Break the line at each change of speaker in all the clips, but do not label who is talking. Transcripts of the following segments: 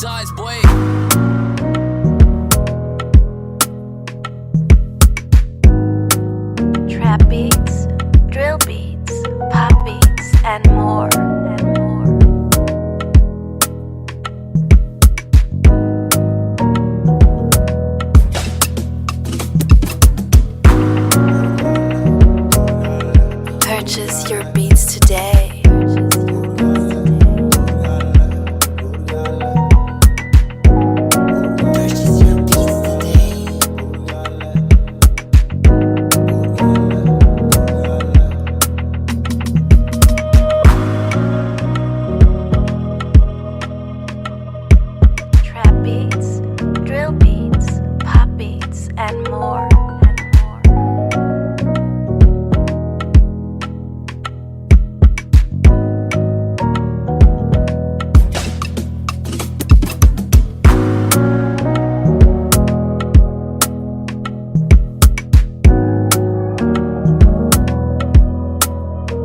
sides, boy.
Trap beats, drill beats, pop beats, and more. Purchase your beats today. Trap beats, drill beats, pop beats, and more.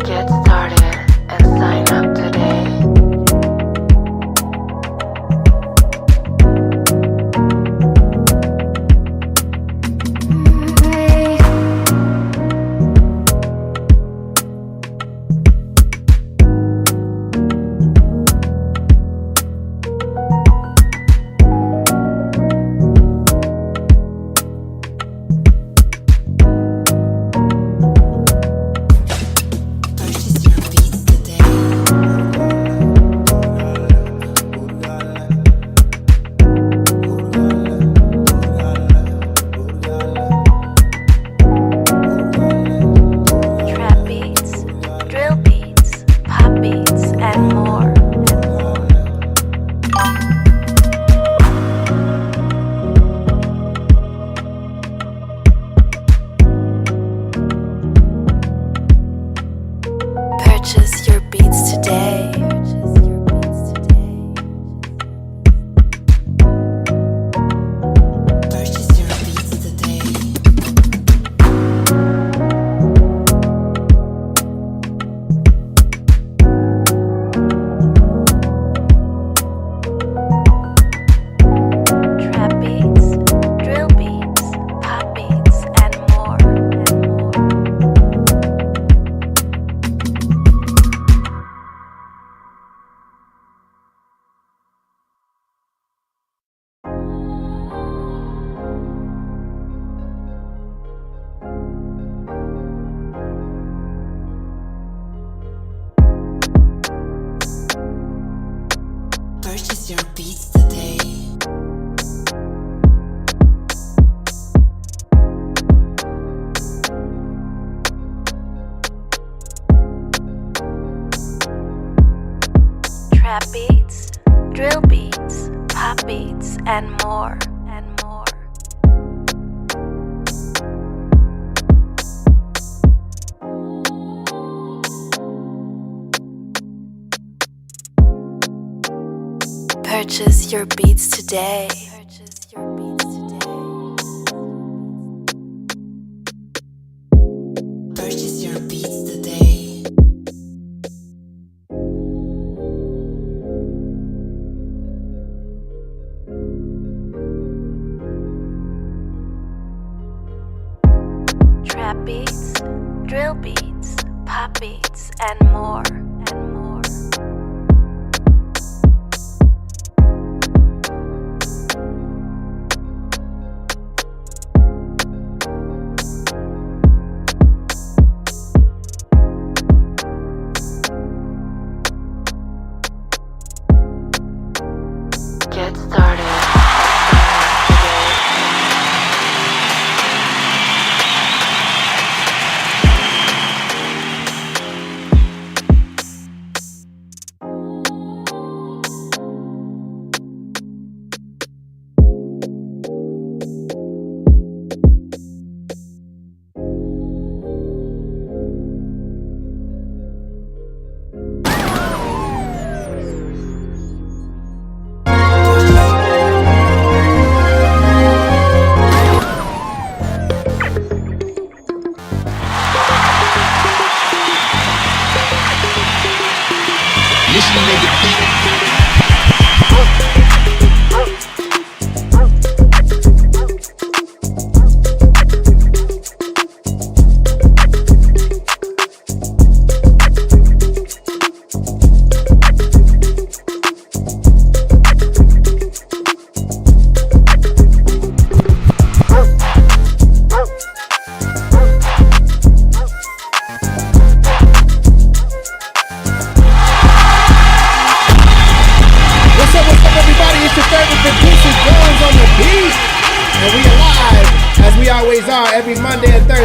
Get started and sign up today. Trap beats, drill beats, pop beats, and more. Purchase your beats today. Purchase your beats today. Trap beats, drill beats, pop beats, and more. Purchase your beats today. Trap beats, drill beats, pop beats, and more. Purchase your beats today. Purchase your beats today. Trap beats, drill beats, pop beats, and more. Get started.
Listen, nigga.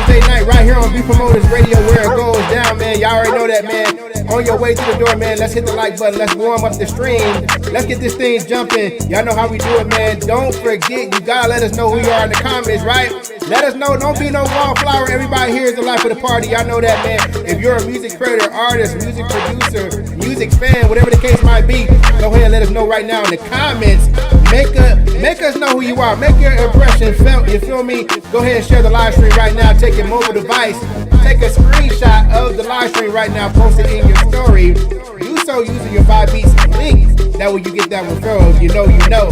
Thursday night right here on Beat Promoters Radio, where it goes down, man. Y'all already know that, man. On your way to the door, man, let's hit the like button. Let's warm up the stream. Let's get this thing jumping. Y'all know how we do it, man. Don't forget, you gotta let us know who you are in the comments, right? Let us know. Don't be no wallflower. Everybody here is the life of the party. Y'all know that, man. If you're a music creator, artist, music producer, music fan, whatever the case might be, go ahead and let us know right now in the comments. Make us know who you are. Make your impression felt. You feel me? Go ahead and share the live stream right now. Take your mobile device. Take a screenshot of the live stream right now. Post it in your story. Do so using your 5 Beats link. That way you get that referral. If you know, you know.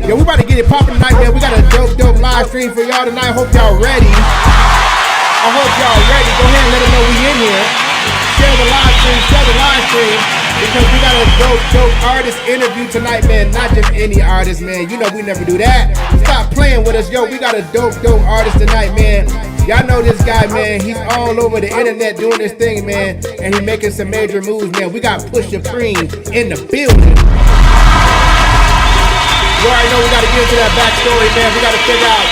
Yo, we about to get it popping tonight, man. We got a dope live stream for y'all tonight. Hope y'all ready. I hope y'all ready. Go ahead and let them know we in here. Share the live stream, because we got a dope artist interview tonight, man. Not just any artist, man. You know we never do that. Stop playing with us, yo. We got a dope artist tonight, man. Y'all know this guy, man. He's all over the internet doing this thing, man. And he's making some major moves, man. We got Pusha Preme in the building. You already know we got to get into that backstory, man. We got to figure out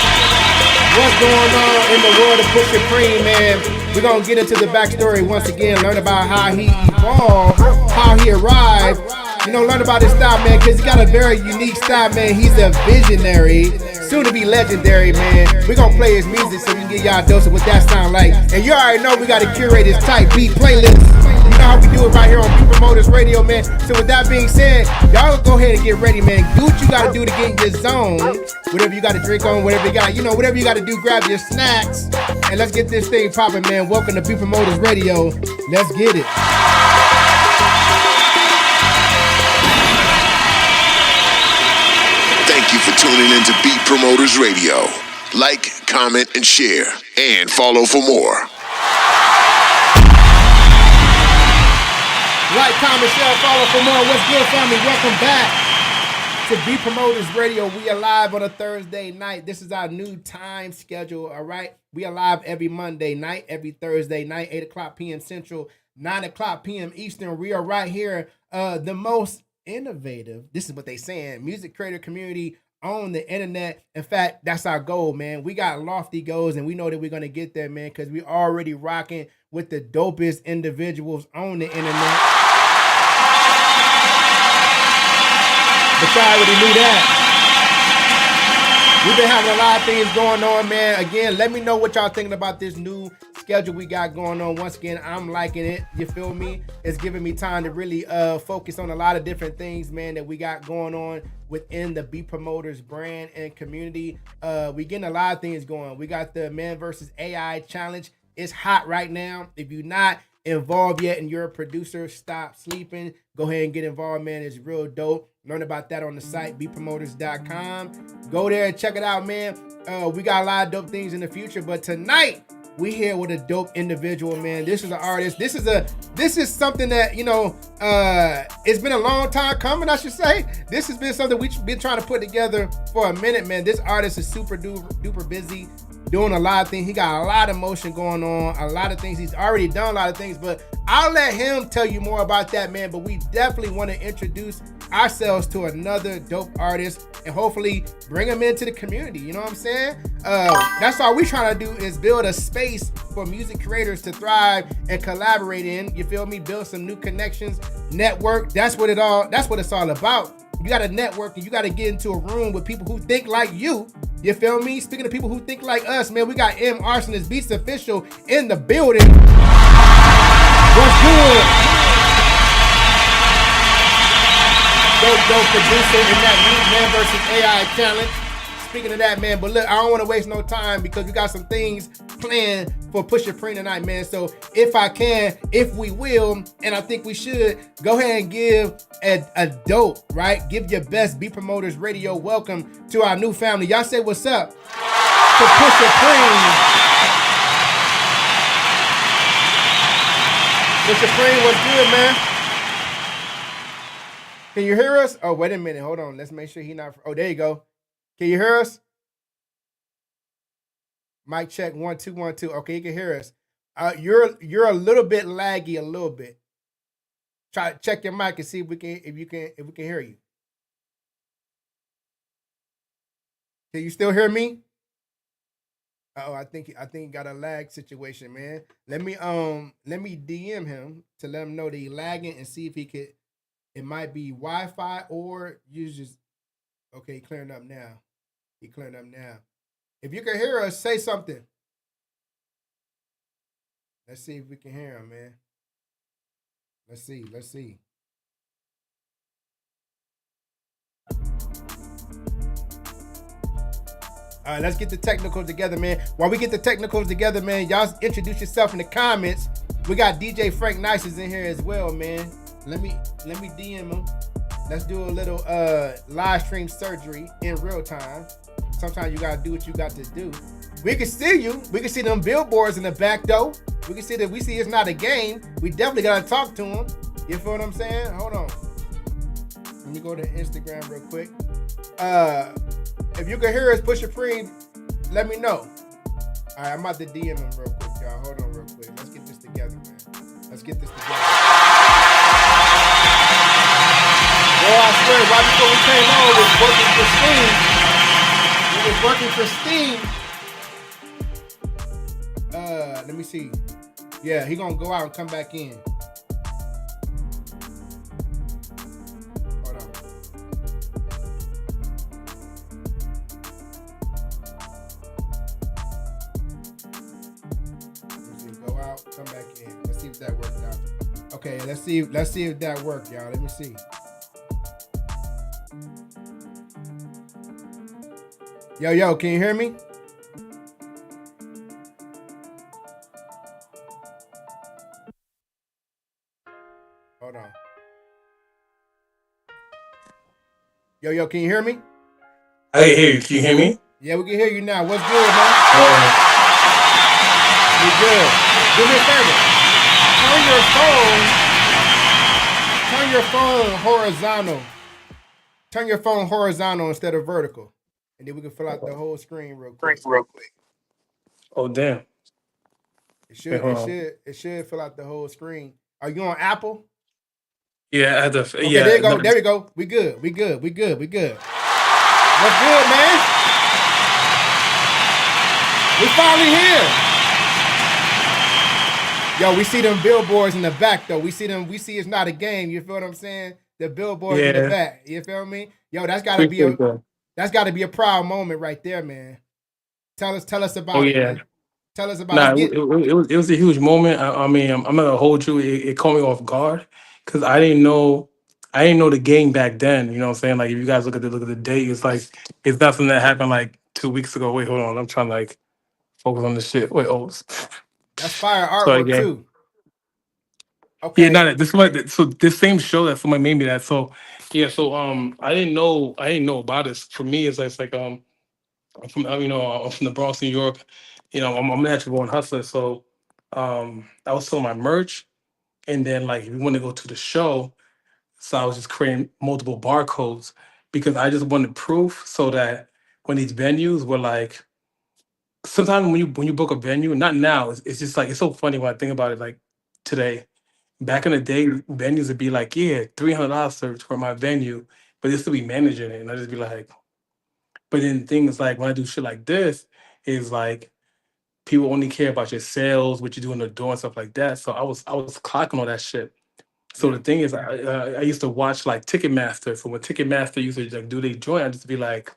what's going on in the world of Pusha Preme, man. We're going to get into the backstory once again, learn about how he evolved, how he arrived, you know, learn about his style, man, because he got a very unique style, man. He's a visionary, soon to be legendary, man. We're going to play his music so we can get y'all a dose of what that sound like. And you already know we got to curate his type beat playlist. You know how we do it right here on Beat Promoters Radio, man. So with that being said, y'all go ahead and get ready, man. Do what you got to do to get in your zone. Whatever you got to drink on, whatever you got, you know, whatever you got to do, grab your snacks. And let's get this thing popping, man. Welcome to Beat Promoters Radio. Let's get it.
Thank you for tuning in to Beat Promoters Radio. Like, comment, and share. And follow for more.
Like, comment, share, follow for more. What's good, family? Welcome back to Beat Promoters Radio. We are live on a Thursday night. This is our new time schedule, all right? We are live every Monday night, every Thursday night, 8 o'clock p.m. Central, 9 o'clock p.m. Eastern. We are right here, the most innovative, this is what they saying, music creator community on the internet. In fact, that's our goal, man. We got lofty goals, and we know that we're going to get there, man, because we already rocking with the dopest individuals on the internet. But y'all already knew that. We've been having a lot of things going on, man. Again, let me know what y'all thinking about this new schedule we got going on. Once again, I'm liking it. You feel me? It's giving me time to really focus on a lot of different things, man, that we got going on within the Beat Promoters brand and community. We getting a lot of things going. We got the Man versus AI challenge. It's hot right now. If you're not involved yet and you're a producer, stop sleeping. Go ahead and get involved, man. It's real dope. Learn about that on the site, beatpromoters.com. Go there and check it out, man. We got a lot of dope things in the future, but tonight we here with a dope individual, man. This is an artist. This is something that, you know, it's been a long time coming, I should say. This has been something we've been trying to put together for a minute, man. This artist is super duper busy, doing a lot of things. He got a lot of motion going on, a lot of things. He's already done a lot of things, but I'll let him tell you more about that, man. But we definitely want to introduce ourselves to another dope artist and hopefully bring him into the community. You know what I'm saying? That's all we're trying to do, is build a space for music creators to thrive and collaborate in. You feel me? Build some new connections, network. That's what it's all about. You got to network, and you got to get into a room with people who think like you. You feel me? Speaking of people who think like us, man, we got M. Arsonist Beats Official in the building. What's good? Dope producer in that new Man versus AI challenge. Speaking of that, man, but look, I don't want to waste no time because we got some things planned for Pusha Preme tonight, man. So if we will, and I think we should, go ahead and give a dope, right? Give your best Beat Promoters Radio welcome to our new family. Y'all say what's up to Pusha Preme. Pusha Preme, what's good, man? Can you hear us? Oh, wait a minute. Hold on. Let's make sure he not. Oh, there you go. Can you hear us? Mic check 1 2 1 2. Okay, you can hear us. You're a little bit laggy, a little bit. Try to check your mic and see if we can hear you. Can you still hear me? Oh, I think he got a lag situation, man. Let me DM him to let him know that he lagging and see if he could. It might be Wi-Fi or you just okay. He clearing up now. He clearing up now. If you can hear us, say something. Let's see if we can hear him, man. Let's see. Let's see. All right, let's get the technicals together, man. While we get the technicals together, man, y'all introduce yourself in the comments. We got DJ Frank Nices in here as well, man. Let me DM him. Let's do a little live stream surgery in real time. Sometimes you gotta do what you got to do. We can see you. We can see them billboards in the back though. We can see that we see it's not a game. We definitely gotta talk to him. You feel what I'm saying? Hold on. Let me go to Instagram real quick. If you can hear us, Pusha Preme, let me know. All right, I'm about to DM him real quick, y'all. Hold on real quick. Let's get this together, man. Let's get this together. Boy, I swear, right before we came on, it was working for Steam. Let me see. Yeah, he gonna go out and come back in. Come back in. Let's see if that worked out. Okay, let's see if that worked, y'all. Let me see. Yo, can you hear me? Hold on. Yo, can you hear me?
Hey, can you hear me?
Yeah, we can hear you now. What's good, man? You good? Do me a favor. Turn your phone horizontal. Turn your phone horizontal instead of vertical. And then we can fill out the whole screen real quick.
Oh damn.
It should fill out the whole screen. Are you on Apple?
Yeah, I had to.
Okay,
yeah,
there you go. There we go. We good. What's good, man? We finally here. Yo, we see them billboards in the back though. We see it's not a game. You feel what I'm saying? The billboards in the back. You feel me? Yo, that's gotta be a proud moment right there, man. Tell us about it, man. Tell us about it.
It was a huge moment. I mean, I'm not gonna hold you. It caught me off guard because I didn't know the game back then. You know what I'm saying? Like if you guys look at the date, it's like it's not something that happened like 2 weeks ago. Wait, hold on. I'm trying to like focus on this shit. Wait,
that's fire artwork too. Okay.
Yeah, not this one. So this same show that somebody made me that. So yeah, so I didn't know about this. For me, it's like I'm from I'm from the Bronx, New York. You know, I'm a natural born hustler. So I was selling my merch, and then like if you want to go to the show, so I was just creating multiple barcodes because I just wanted proof so that when these venues were like sometimes when you book a venue, not now, it's just like it's so funny when I think about it like today. Back in the day, venues would be like, yeah, $300 for my venue, but they still be managing it. And I just be like, but then things like when I do shit like this, is like people only care about your sales, what you do in the door and stuff like that. So I was clocking all that shit. So the thing is, I used to watch like Ticketmaster. So when Ticketmaster used to like do they joint, I just be like,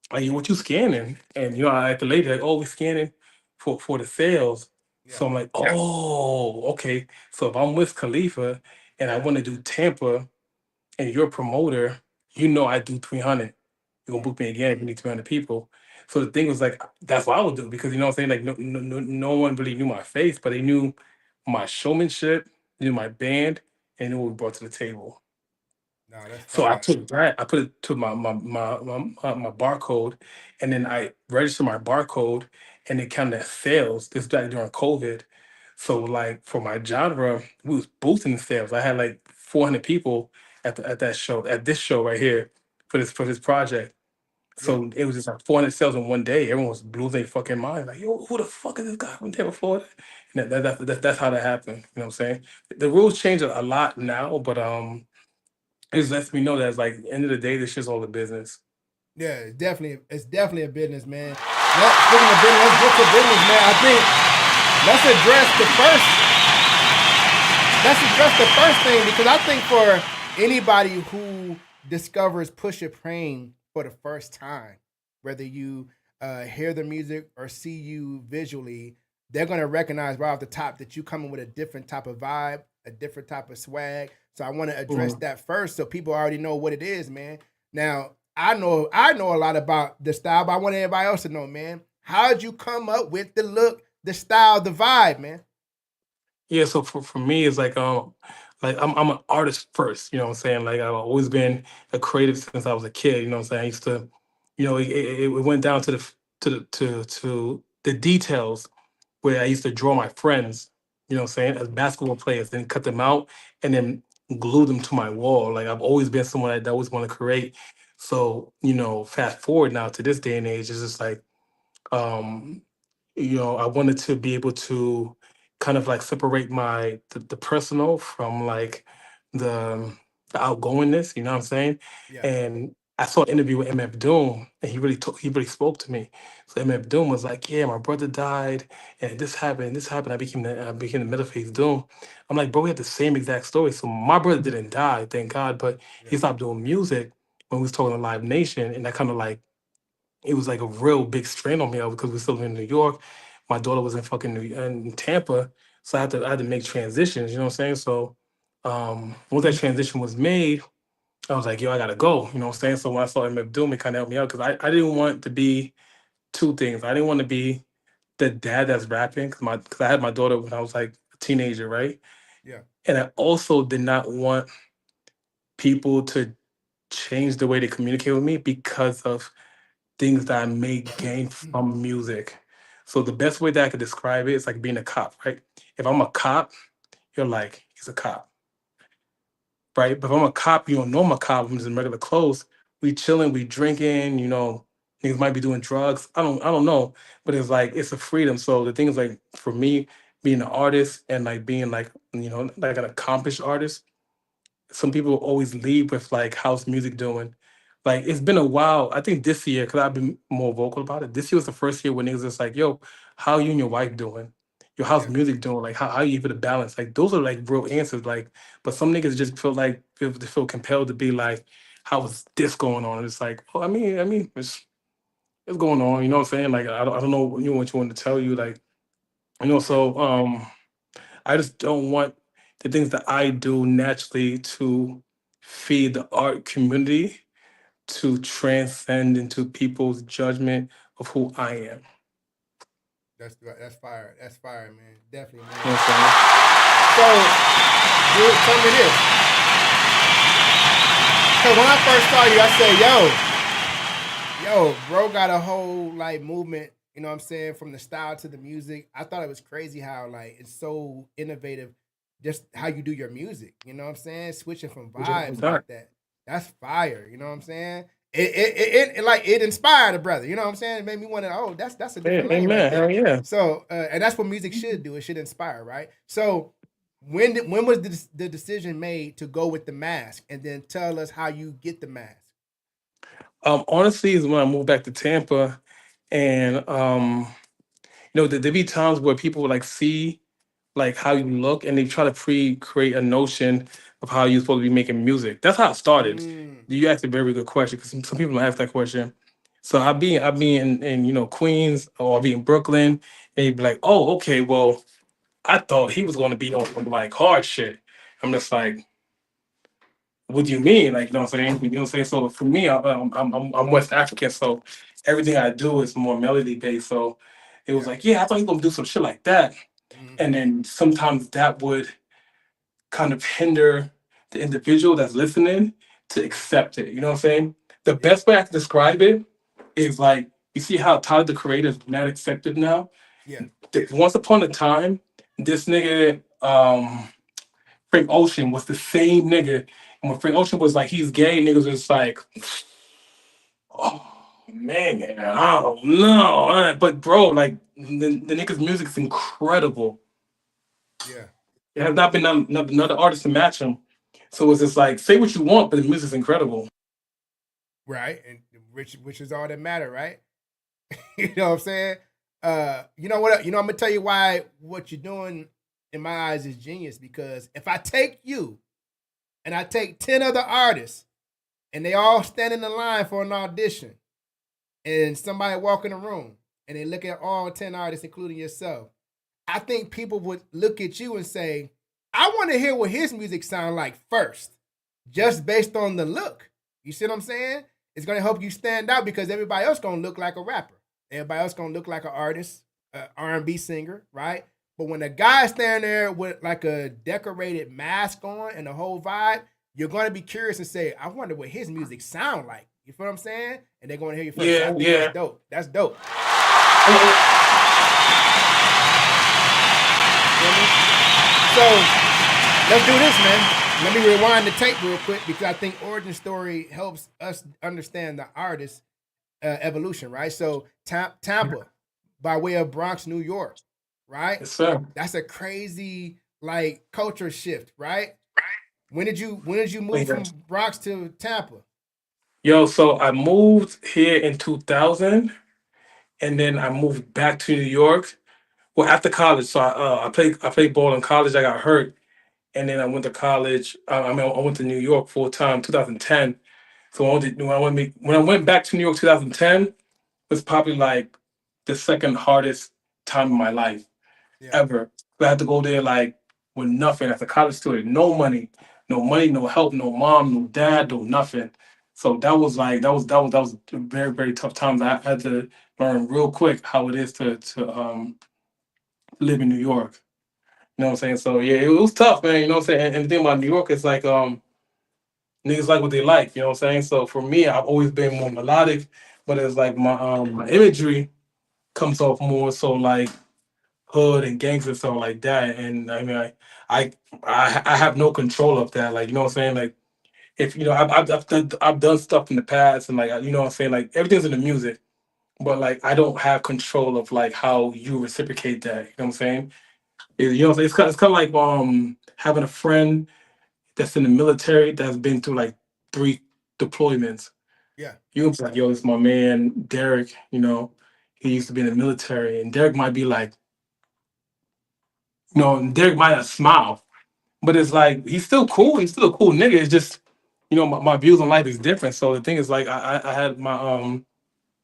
what you scanning? And I the lady like, oh, we scanning for the sales. Yeah. So I'm like, oh, okay. So if I'm with Khalifa and I want to do Tampa and you're a promoter, I do 300. You're gonna book me again if you need 300 people. So the thing was like, that's what I would do because you know what I'm saying? Like no one really knew my face, but they knew my showmanship, knew my band, and knew what we brought to the table.
No, that's
so I took that, I put it to my barcode, and then I registered my barcode, and it counted as sales. This back during COVID. So like for my genre, we was boosting sales. I had like 400 people at this show right here for this project. So it was just like 400 sales in one day. Everyone was blew their fucking mind. Like, yo, who the fuck is this guy from Tampa, Florida? And that's how that happened. You know what I'm saying? The rules change a lot now, but it just lets me know that it's like end of the day, this shit's all the business.
Yeah, it's definitely a business, man. Speaking of business, let's get to business, man. I think let's address the first. Let's address the first thing because I think for anybody who discovers Pusha Preme for the first time, whether you hear the music or see you visually, they're gonna recognize right off the top that you coming with a different type of vibe, a different type of swag. So I want to address that first, so people already know what it is, man. Now I know a lot about the style, but I want everybody else to know, man. How'd you come up with the look, the style, the vibe, man?
Yeah, so for me, it's like I'm an artist first. You know what I'm saying? Like I've always been a creative since I was a kid. You know what I'm saying? I used to, it went down to to the details where I used to draw my friends. You know what I'm saying? As basketball players, then cut them out and then glue them to my wall. Like I've always been someone that always want to create. So fast forward now to this day and age, it's just like um I wanted to be able to kind of like separate the personal from like the the outgoingness, you know what I'm saying?
Yeah,
And I saw an interview with MF Doom and he really spoke to me. So MF Doom was like, yeah, my brother died and this happened. I became the middle phase Doom. I'm like, bro, we had the same exact story. So my brother didn't die, thank God, but he
yeah,
stopped doing music when we was talking to Live Nation, and that kind of like it was like a real big strain on me because we still live in New York. My daughter was in fucking in Tampa, so I had to make transitions. You know what I'm saying? So once that transition was made, I was like, yo, I gotta go. You know what I'm saying? So when I saw him doing it, kind of helped me out because I didn't want to be two things. I didn't want to be the dad that's rapping because I had my daughter when I was like a teenager, right?
yeah,
And I also did not want people to change the way they communicate with me because of things that I may gain from music. So the best way that I could describe it is like being a cop, right? If I'm a cop, you're like, he's a cop, right? But if I'm a cop, you don't know I'm a cop, I'm just in regular clothes. We chilling, we drinking, niggas might be doing drugs. I don't know. But it's like it's a freedom. So the thing is like for me, being an artist and like being like, like an accomplished artist, some people always leave with like how's music doing. Like it's been a while. I think this year, because I've been more vocal about it. This year was the first year when niggas was like, yo, how you and your wife doing? Yo, how's
yeah,
music doing? Like how you able to balance? Like those are like real answers. Like, but some niggas just feel compelled to be like, how is this going on? And it's like, oh, I mean, it's going on. You know what I'm saying? Like I don't know what you want to tell you. Like,
yeah.
so I just don't want the things that I do naturally to feed the art community to transcend into people's judgment of who I am.
That's fire. That's fire, man. Definitely,
You know
man.
what I'm saying?
So, dude, tell me this. Cause when I first saw you, I said, yo, bro got a whole like movement, you know what I'm saying, from the style to the music. I thought it was crazy how like it's so innovative, just how you do your music, you know what I'm saying? Switching from
I'm
vibes
sorry.
like that. That's fire, you know what I'm saying? It like it inspired a brother, you know what I'm saying? It made me want to, oh, that's a
Yeah,
different lane right
amen.
there.
Hell yeah.
So and that's what music should do. It should inspire, right? So when was the decision made to go with the mask, and then tell us how you get the mask?
Honestly, is when I moved back to Tampa, and there be times where people would like see like how you look, and they try to create a notion of how you're supposed to be making music. That's how it started.
Mm,
You asked a very good question because some people don't ask that question. So I be in Queens or I be in Brooklyn, and you'd be like, oh, okay, well, I thought he was going to be on some like hard shit. I'm just like, what do you mean? Like, you know what I'm saying? You know what I'm saying? So for me, I'm West African, so everything I do is more melody based. So it was
yeah,
like, yeah, I thought he was gonna do some shit like that.
mm,
And then sometimes that would kind of hinder the individual that's listening to accept it. You know what I'm saying? The
yeah,
best way I can describe it is like, you see how Tyler the Creator is not accepted now?
yeah,
Once upon a time, this nigga, Frank Ocean was the same nigga. And when Frank Ocean was like, he's gay, niggas was like, oh man, I don't know. But bro, like the nigga's music is incredible.
yeah.
There has not been another artist to match him. So it's just like, say what you want, but the music's incredible.
Right, and which is all that matter, right? You know what I'm saying? You know what? You know I'm gonna tell you why what you're doing in my eyes is genius. Because if I take you and I take 10 other artists and they all stand in the line for an audition, and somebody walk in the room and they look at all 10 artists, including yourself, I think people would look at you and say, "I want to hear what his music sound like first, just based on the look." You see what I'm saying? It's gonna help you stand out because everybody else gonna look like a rapper. Everybody else gonna look like an artist, an R&B singer, right? But when a guy's standing there with like a decorated mask on and the whole vibe, you're gonna be curious and say, "I wonder what his music sound like." You feel what I'm saying? And they're gonna hear you first. So I
Yeah,
think that's
yeah.
dope. That's dope.
Uh,
You know what I mean? So let's do this, man. Let me rewind the tape real quick because I think origin story helps us understand the artist evolution, right? So Tampa, by way of Bronx, New York, right?
Yes, sir.
That's a crazy like culture shift, right? When did you move
Wait,
from Bronx to Tampa?
yo, so I moved here in 2000, and then I moved back to New York. Well, after college, so I played ball in college. I got hurt, and then I went to college. I went to New York full time, 2010. So when I went back to New York, 2010 was probably like the second hardest time of my life
Yeah,
ever. I had to go there like with nothing as a college student, no money, no help, no mom, no dad, no nothing. So that was very very tough times. I had to learn real quick how it is to live in New York. You know what I'm saying? So yeah, it was tough, man. You know what I'm saying? And the thing about New York is like niggas like what they like. You know what I'm saying? So for me, I've always been more melodic, but it's like my imagery comes off more so like hood and gangster stuff like that. And I mean, I I have no control of that. Like you know what I'm saying? Like if you know I've done stuff in the past and like you know what I'm saying? Like everything's in the music, but like I don't have control of like how you reciprocate that. You know what I'm saying? You know what I'm saying? It's kind of like having a friend that's in the military that's been through like 3 deployments.
yeah,
You can be like, yo, this is my man Derek. You know, he used to be in the military, and Derek might be like, and Derek might not smile, but it's like he's still cool. He's still a cool nigga. It's just, my views on life is different. So the thing is, like, I had I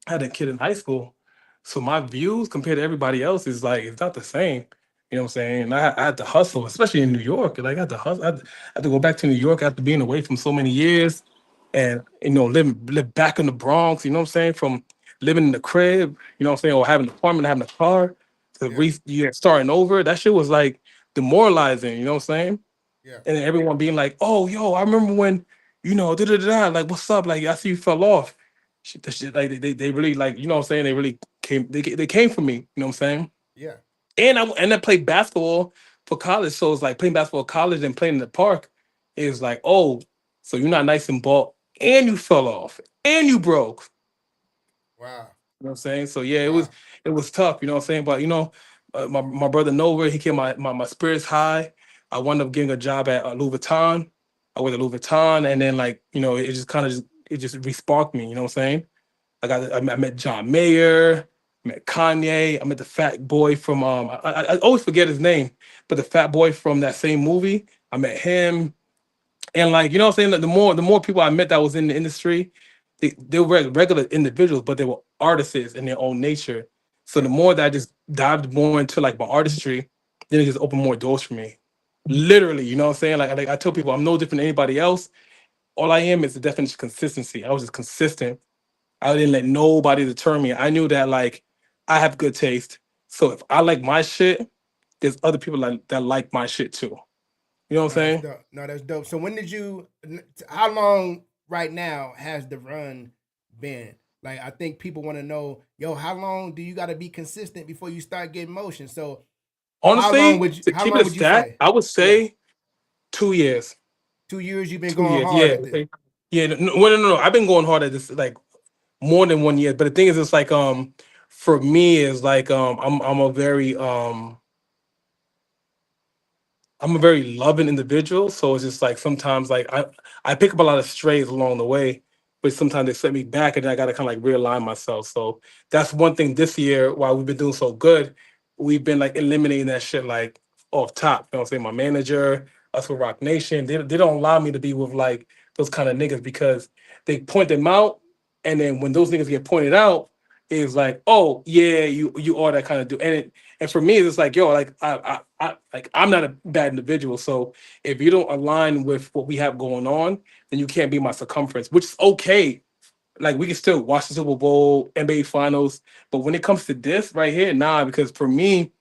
had a kid in high school, so my views compared to everybody else is like it's not the same. You know what I'm saying? And I had to hustle, especially in New York. Like I had to hustle. I had to go back to New York after being away from so many years, and live back in the Bronx. You know what I'm saying? From living in the crib, you know what I'm saying, or having an apartment, having a car, to
yeah,
starting over. That shit was like demoralizing. You know what I'm saying?
yeah,
And then everyone being like, "Oh, yo, I remember when, da da da, like, what's up? Like, I see you fell off." Shit, the shit, like, they really like, you know what I'm saying? They really came, they came for me. You know what I'm saying?
yeah.
And I played basketball for college, so it's like playing basketball at college and playing in the park is like, oh, so you're not nice and ball, and you fell off, and you broke.
Wow,
You know what I'm saying? So yeah,
wow.
it was tough. You know what I'm saying? But my brother Nova, he kept my spirits high. I wound up getting a job at Louis Vuitton. I went to Louis Vuitton, and then like it just kind of just re-sparked me. You know what I'm saying? I met John Mayer, I met Kanye, I met the fat boy from I always forget his name, but the fat boy from that same movie. I met him. And like, you know what I'm saying? Like, the more people I met that was in the industry, they were regular individuals, but they were artists in their own nature. So the
Yeah,
more that I just dived more into like my artistry, then it just opened more doors for me. Literally, you know what I'm saying? Like I tell people I'm no different than anybody else. All I am is the definition of consistency. I was just consistent. I didn't let nobody deter me. I knew that like I have good taste. So if I like my shit, there's other people that like my shit too. You know what I'm
no, that's
saying?
dope. No, that's dope. So when did you? How long right now has the run been? Like, I think people want to know, yo, how long do you got to be consistent before you start getting motion? So, how long
Honestly,
would you?
to
How
keep it
long
a
would you
stat,
say?
I would
Yeah,
say 2 years.
2 years you've been
2 years,
going hard
yeah.
at this.
Okay. Yeah, no. I've been going hard at this like more than 1 year. But the thing is, it's like for me, is like I'm a very loving individual. So it's just like sometimes like I pick up a lot of strays along the way. but sometimes they set me back, and I got to kind of like realign myself. So that's one thing this year. While we've been doing so good, we've been like eliminating that shit like off top. You know what I'm saying? My manager, us with Rock Nation, they don't allow me to be with like those kind of niggas because they point them out, and then when those niggas get pointed out, it's like, oh yeah, you are that kind of dude. And for me, it's like, yo, like I'm not a bad individual. So if you don't align with what we have going on, then you can't be my circumference, which is okay. Like we can still watch the Super Bowl, NBA Finals, but when it comes to this right here, nah, because for me,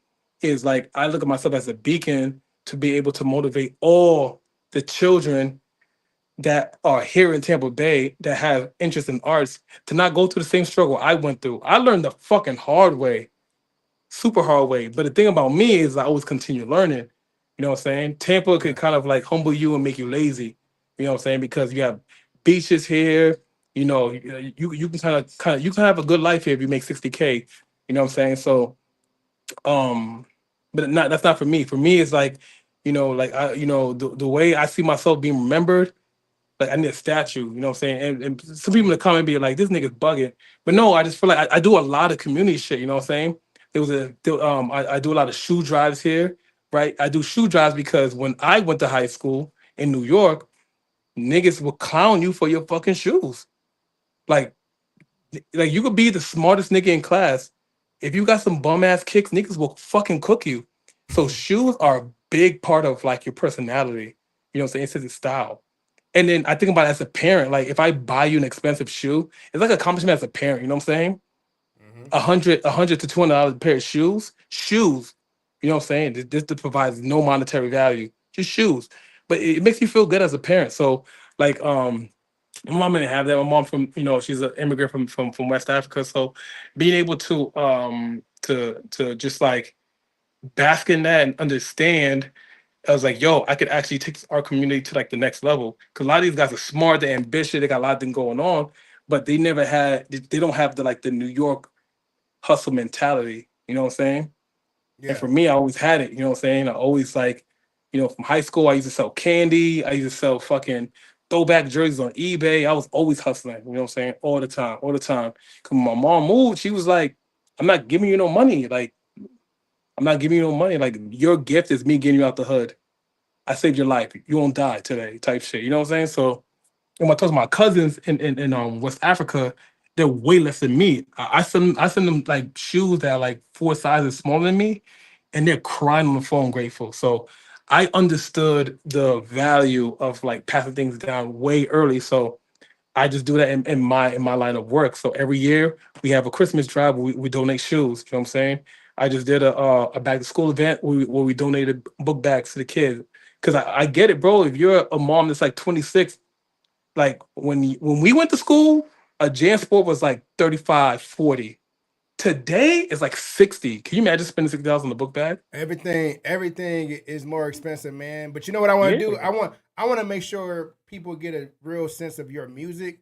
is like I look at myself as a beacon to be able to motivate all the children that are here in Tampa Bay that have interest in arts to not go through the same struggle I went through. I learned the fucking hard way, super hard way. But the thing about me is I always continue learning. You know what I'm saying? Tampa could
Yeah.
kind of like humble you and make you lazy. You know what I'm saying? Because you have beaches here. You know, you can kind of you can have a good life here if you make 60K. You know what I'm saying? So but not that's not for me. For me, it's like, like the way I see myself being remembered, like I need a statue, you know what I'm saying? And some people in the comment be like, this nigga's bugging. But no, I just feel like I do a lot of community shit, you know what I'm saying? I do a lot of shoe drives here, right? I do shoe drives because when I went to high school in New York, niggas would clown you for your fucking shoes. Like like you could be the smartest nigga in class. If you got some bum ass kicks, niggas will fucking cook you. So shoes are a big part of like your personality. You know what I'm saying? It's his style. And then I think about it as a parent, like if I buy you an expensive shoe, it's like an accomplishment as a parent, you know what I'm saying?
Hmm.
A hundred to $200 pair of shoes. Shoes. You know what I'm saying? This provides no monetary value. Just shoes. But it makes you feel good as a parent. So like my mom didn't have that. My mom from, she's an immigrant from West Africa. So being able to just like bask in that and understand, I was like, yo, I could actually take our community to like the next level. Cause a lot of these guys are smart, they're ambitious, they got a lot of things going on, but they don't have the like the New York hustle mentality. You know what I'm saying? And
Yeah.
for me, I always had it. You know what I'm saying? I always like, from high school, I used to sell candy. I used to sell fucking throwback jerseys on eBay. I was always hustling. You know what I'm saying? All the time, all the time. Cause when my mom moved, she was like, "I'm not giving you no money. Like, I'm not giving you no money. Like, your gift is me getting you out the hood. I saved your life. You won't die today." Type shit. You know what I'm saying? So when I talk to my cousins in West Africa, they're way less than me. I send them like shoes that are like 4 sizes smaller than me, and they're crying on the phone grateful. So I understood the value of like passing things down way early. So I just do that in my line of work. So every year we have a Christmas drive where we donate shoes. You know what I'm saying? I just did a back to school event where we donated book bags to the kids. Cause I get it, bro. If you're a mom that's like 26, like when we went to school, a JanSport was like 35, 40. Today it's like 60. Can you imagine spending $60 on the book bag?
Everything is more expensive, man. But you know what I want to
Yeah.
do? I want to make sure people get a real sense of your music.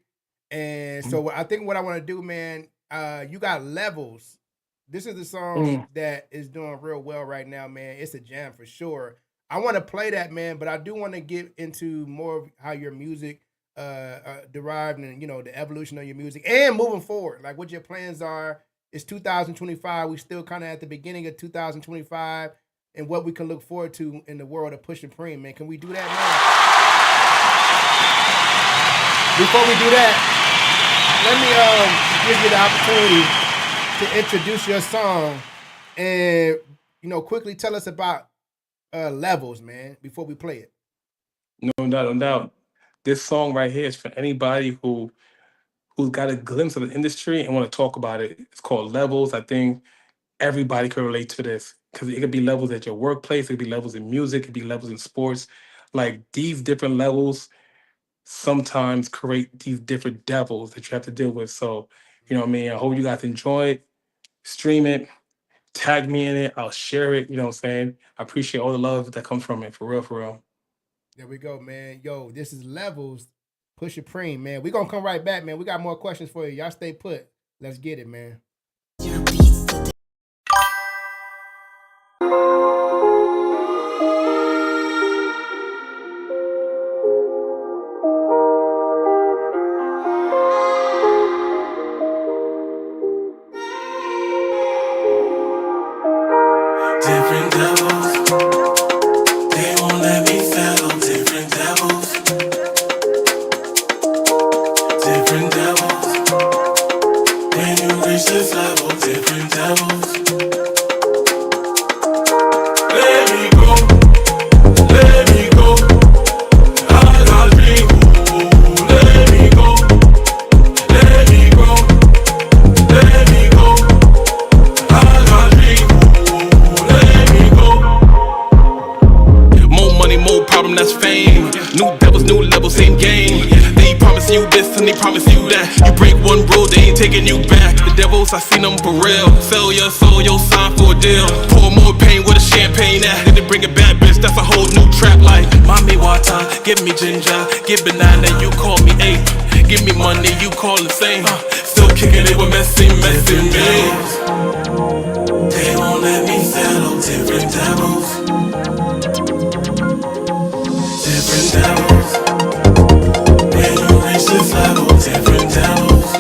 And so I think what I want to do, man, you got Levels. This is the song
Mm.
that is doing real well right now, man. It's a jam for sure. I want to play that, man, but I do want to get into more of how your music derived and the evolution of your music and moving forward, like what your plans are. It's 2025. We still kind of at the beginning of 2025 and what we can look forward to in the world of Pusha Preme, man. Can we do that, man? Before we do that, let me give you the opportunity to introduce your song and quickly tell us about Levels, man, before we play it.
No doubt, no doubt. This song right here is for anybody who got a glimpse of the industry and want to talk about it. It's called Levels. I think everybody can relate to this because it could be levels at your workplace, it could be levels in music, it could be levels in sports. Like these different levels sometimes create these different devils that you have to deal with. So, you know what I mean? I hope you guys enjoy it, stream it, tag me in it, I'll share it. You know what I'm saying? I appreciate all the love that comes from it. For real, for real.
There we go, man. Yo, this is Levels, Pusha Preme, man. We gonna come right back, man. We got more questions for you. Y'all stay put. Let's get it, man.
New devils, new levels, same game. They promise you this and they promise you that. You break one rule, they ain't taking you back. The devils, I seen them for real. Sell your soul, your sign for a deal. Pour more pain with a champagne at. Then they bring a bad bitch, that's a whole new trap. Like, mommy water, give me ginger. Give banana, you call me ape. Give me money, you call the same. Still kicking it with messy babes. They won't let me settle. Different devils. Different devils. When you reach this level, different devils.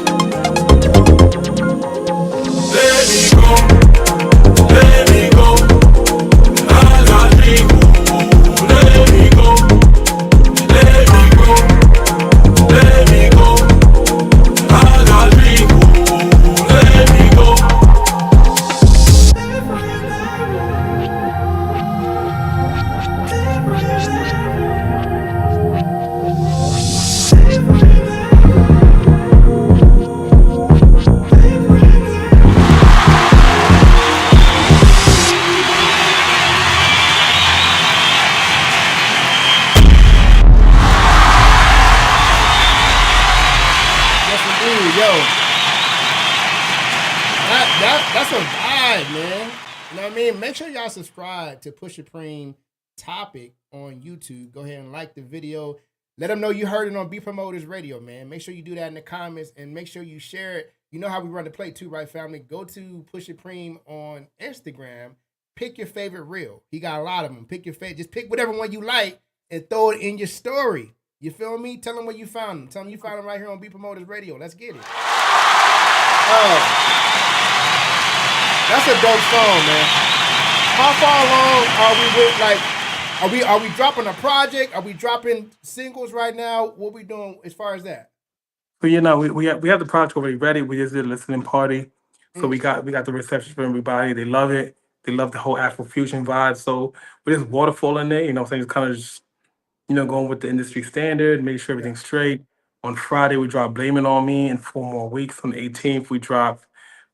Let me go. Let me go. I got people. Let me go. Let me go. Let me go. I got people. Let me go.
Yes, indeed, yo. That's a vibe, man. You know what I mean? Make sure y'all subscribe to Pusha Preme Topic on YouTube. Go ahead and like the video. Let them know you heard it on Beat Promoters Radio, man. Make sure you do that in the comments and make sure you share it. You know how we run the play too, right, family? Go to Pusha Preme on Instagram. Pick your favorite reel. He got a lot of them. Pick your favorite. Just pick whatever one you like and throw it in your story. You feel me? Tell them where you found them. Tell them you found them right here on Beat Promoters Radio. Let's get it. Oh, that's a dope song, man. How far along are we with, like, are we dropping a project? Are we dropping singles right now? What we doing as far as that?
So we have the project already ready. We just did a listening party, so we got the reception from everybody. They love it. They love the whole Afro fusion vibe. So with this waterfall in there, you know what I'm saying, it's kind of just going with the industry standard, make sure everything's straight. On Friday we drop Blame It On Me. In 4 more weeks, on the 18th we drop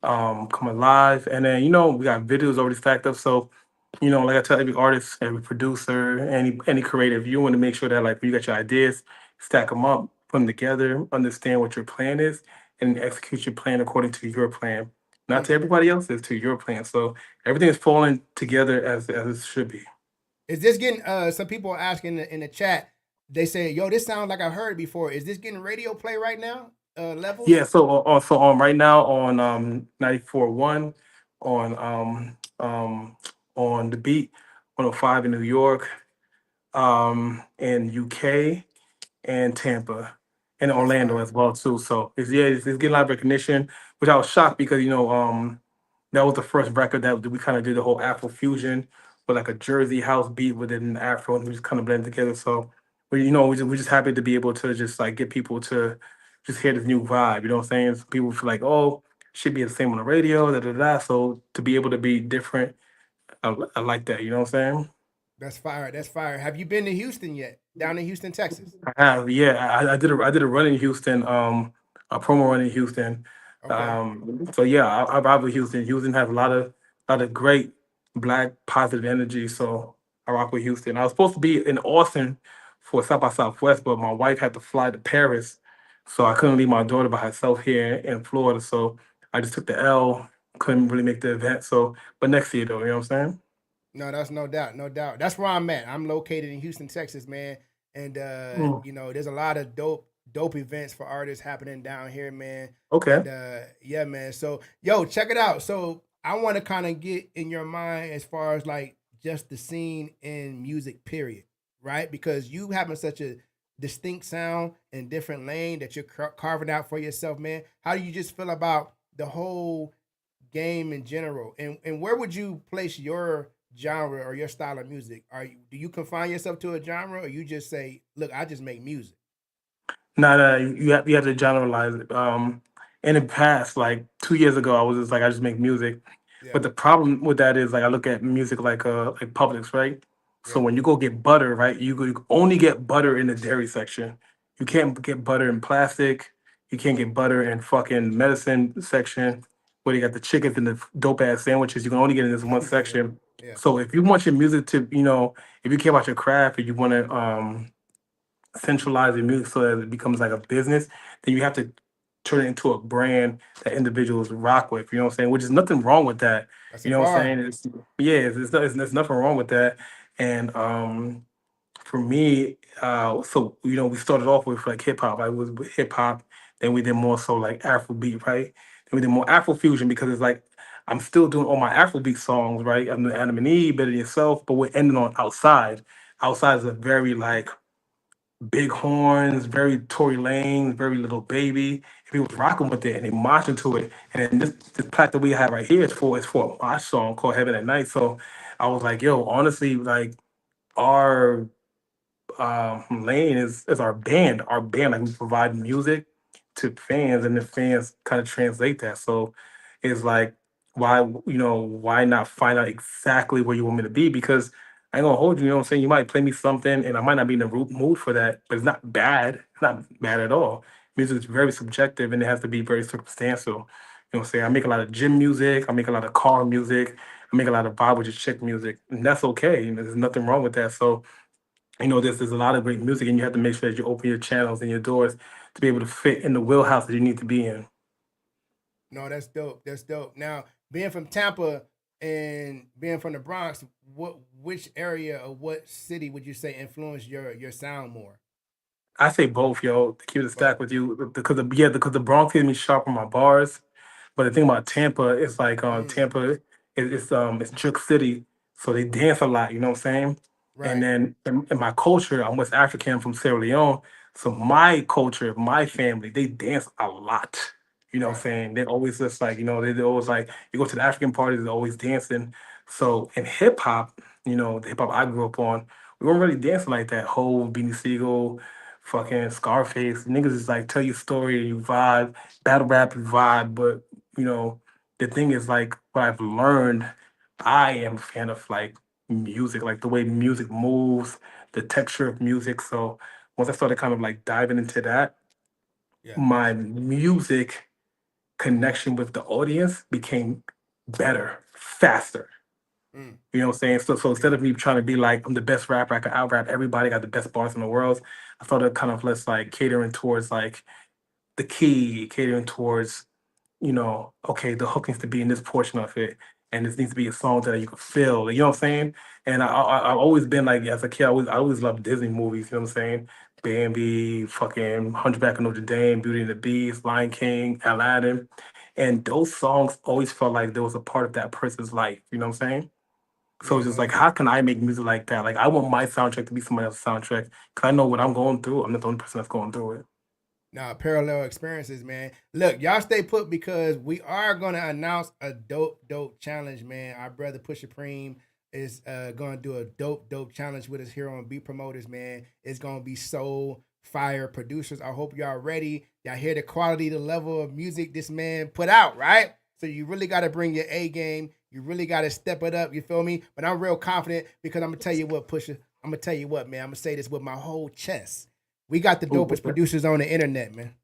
Come Alive, and then we got videos already stacked up. So like I tell every artist, every producer, any creative, you want to make sure that, like, when you got your ideas, stack them up, put them together, understand what your plan is, and execute your plan according to your plan, not to everybody else's, to your plan. So everything is falling together as it should be.
Is this getting some people are asking in the chat, they say, yo, this sounds like I've heard it before. Is this getting radio play right now? Levels?
Yeah, so right now on 94.1, on the beat, 105 in New York, in UK and Tampa and
That's
Orlando
fire.
as well too. So it's getting a lot of recognition, which I was shocked because that was the first record that we kind of did the whole Afro fusion with like a Jersey house beat within Afro, and we just kind of blend together. So we're just happy to be able to just like get people to just hear this new vibe. You know what I'm saying? So people feel like, oh, should be the same on the radio, da da da. So to be able to be different, I like that. You know what I'm saying?
That's fire. That's fire. Have you been to Houston yet? Down in Houston, Texas?
I have, yeah. I did a run in Houston, a promo run in Houston.
Okay.
So yeah, I rock with Houston. Houston has a lot of great black positive energy. So I rock with Houston. I was supposed to be in Austin for South by Southwest, but my wife had to fly to Paris, so I couldn't leave my daughter by herself here in Florida. So I just took the L. Couldn't really make the event. So, but next year though, you know what I'm saying?
No, that's no doubt, no doubt. That's where I'm at. I'm located in Houston, Texas, man. And
Mm,
there's a lot of dope events for artists happening down here, man.
okay.
And yeah, man. So yo, check it out. So I want to kind of get in your mind as far as like just the scene in music, period, right? Because you having such a distinct sound and different lane that you're carving out for yourself, man. How do you just feel about the whole game in general? And where would you place your genre or your style of music? Do you confine yourself to a genre, or you just say, look, I just make music?
No, no, you have to generalize it. In the past, like 2 years ago, I was just like, I just make music.
Yeah,
But the problem with that is like I look at music like Publix, right? So
yeah.
when you go get butter, right, you only get butter in the dairy section. You can't get butter in plastic. You can't get butter in fucking medicine section where you got the chickens and the dope ass sandwiches. You can only get in this one
Yeah,
section.
yeah.
So if you want your music to, if you care about your craft and you want to centralize your music so that it becomes like a business, then you have to turn it into a brand that individuals rock with. You know what I'm saying? Which is nothing wrong with that.
That's
You
a
know what I'm
bar.
saying? There's nothing wrong with that. And for me, so we started off with like hip hop. I was with hip hop, then we did more so like Afrobeat, right? Then we did more Afro fusion because it's like I'm still doing all my Afrobeat songs, right? I'm the Adam and Eve, Better Than Yourself, but we're ending on Outside. Outside is a very like big horns, very Tory Lanez, very Little Baby. And people was rocking with it and they marching to it. And then this plaque that we have right here is for a mosh song called Heaven at Night. So I was like, yo, honestly, like our lane is our band. Our band, like we provide music to fans, and the fans kind of translate that. So it's like, why not find out exactly where you want me to be? Because I ain't gonna hold you. You know what I'm saying? You might play me something, and I might not be in the mood for that, but it's not bad. It's not bad at all. Music is very subjective, and it has to be very circumstantial. You know what I'm saying? I make a lot of gym music. I make a lot of car music. I make a lot of vibe with your chick music, and that's okay. There's nothing wrong with that. So there's a lot of great music, and you have to make sure that you open your channels and your doors to be able to fit in the wheelhouse that you need to be in.
No, that's dope. That's dope. Now, being from Tampa and being from the Bronx, which area or what city would you say influenced your sound more?
I say both, yo. To keep it
Both.
stack with you, because the Bronx gives me sharp on my bars, but the thing about Tampa is like
Mm,
Tampa it's Juke City, so they dance a lot. You know what I'm saying? And
right.
then in my culture, I'm West African from Sierra Leone, so my culture, my family, they dance a lot. You know what I'm
Right.
saying? They're always just like they're always like you go to the African parties, they're always dancing. So in hip hop, the hip hop I grew up on, we weren't really dancing like that. Whole Beanie Siegel, fucking Scarface, niggas is like tell your story and you vibe, battle rap you vibe, but you know, the thing is like what I've learned, I am a fan of like music, like the way music moves, the texture of music. So once I started kind of like diving into that,
Yeah.
my music connection with the audience became better, faster.
Mm,
You know what I'm saying? So instead of me trying to be like I'm the best rapper, I can out rap everybody, got the best bars in the world. I started kind of less like catering towards like the key, catering towards okay, the hook needs to be in this portion of it, and this needs to be a song that you can feel. You know what I'm saying? And I've always been like, as a kid, I always loved Disney movies. You know what I'm saying? Bambi, fucking Hunchback of Notre Dame, Beauty and the Beast, Lion King, Aladdin, and those songs always felt like there was a part of that person's life. You know what I'm saying? So it's just like,
mm-hmm.
how can I make music like that? Like, I want my soundtrack to be somebody else's soundtrack because I know what I'm going through. I'm not the only person that's going through it.
Now, parallel experiences, man. Look, y'all stay put because we are gonna announce a dope challenge, man. Our brother Pusha Preme is gonna do a dope challenge with us here on Beat Promoters, man. It's gonna be soul fire producers. I hope y'all ready. Y'all hear the quality, the level of music this man put out, right? So you really gotta bring your A game. You really gotta step it up. You feel me? But I'm real confident because I'm gonna tell you what, Pusha. I'm gonna tell you what, man. I'm gonna say this with my whole chest. We got the
Ooh,
dopest producers on the internet, man.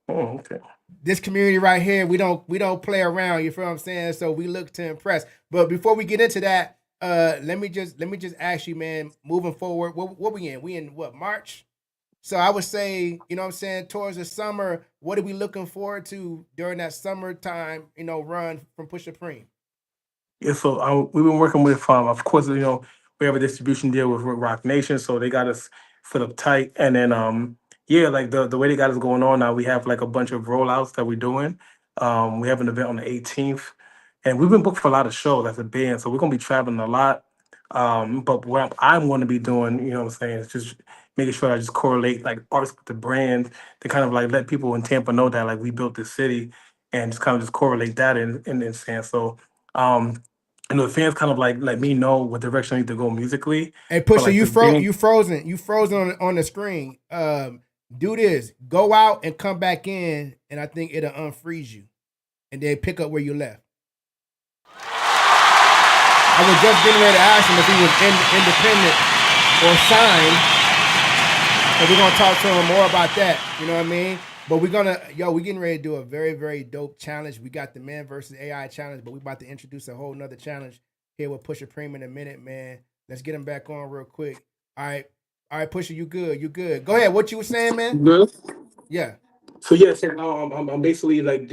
oh, okay.
This community right here, we don't play around. You feel what I'm saying? So we look to impress. But before we get into that, let me just ask you, man. Moving forward, what we in? We in what, March? So I would say, you know what I'm saying, towards the summer, what are we looking forward to during that summertime, run from Pusha Preme?
Yeah, so we've been working with, of course, we have a distribution deal with Rock Nation, so they got us set up tight. And then, yeah, like the way they got us going on now, we have like a bunch of rollouts that we're doing. We have an event on the 18th, and we've been booked for a lot of shows as a band, so we're gonna be traveling a lot. But what I'm going to be doing, you know what I'm saying, is just making sure I just correlate like artists with the brands to kind of like let people in Tampa know that like we built this city and just kind of just correlate that in saying so. Um, the fans kind of like let me know what direction I need to go musically.
Hey
But
Pusha,
like
you
the band,
frozen on the screen. Do this. Go out and come back in, and I think it'll unfreeze you, and then pick up where you left. I was just getting ready to ask him if he was independent or signed, and we're gonna talk to him more about that. You know what I mean? But we're getting ready to do a very, very dope challenge. We got the Man versus AI challenge, but we about to introduce a whole nother challenge here with Pusha Preme in a minute, man. Let's get him back on real quick. All right. All right, Pusha, you good? You good? Go ahead. What you were saying, man?
Good.
Yeah.
So yeah, so I'm basically like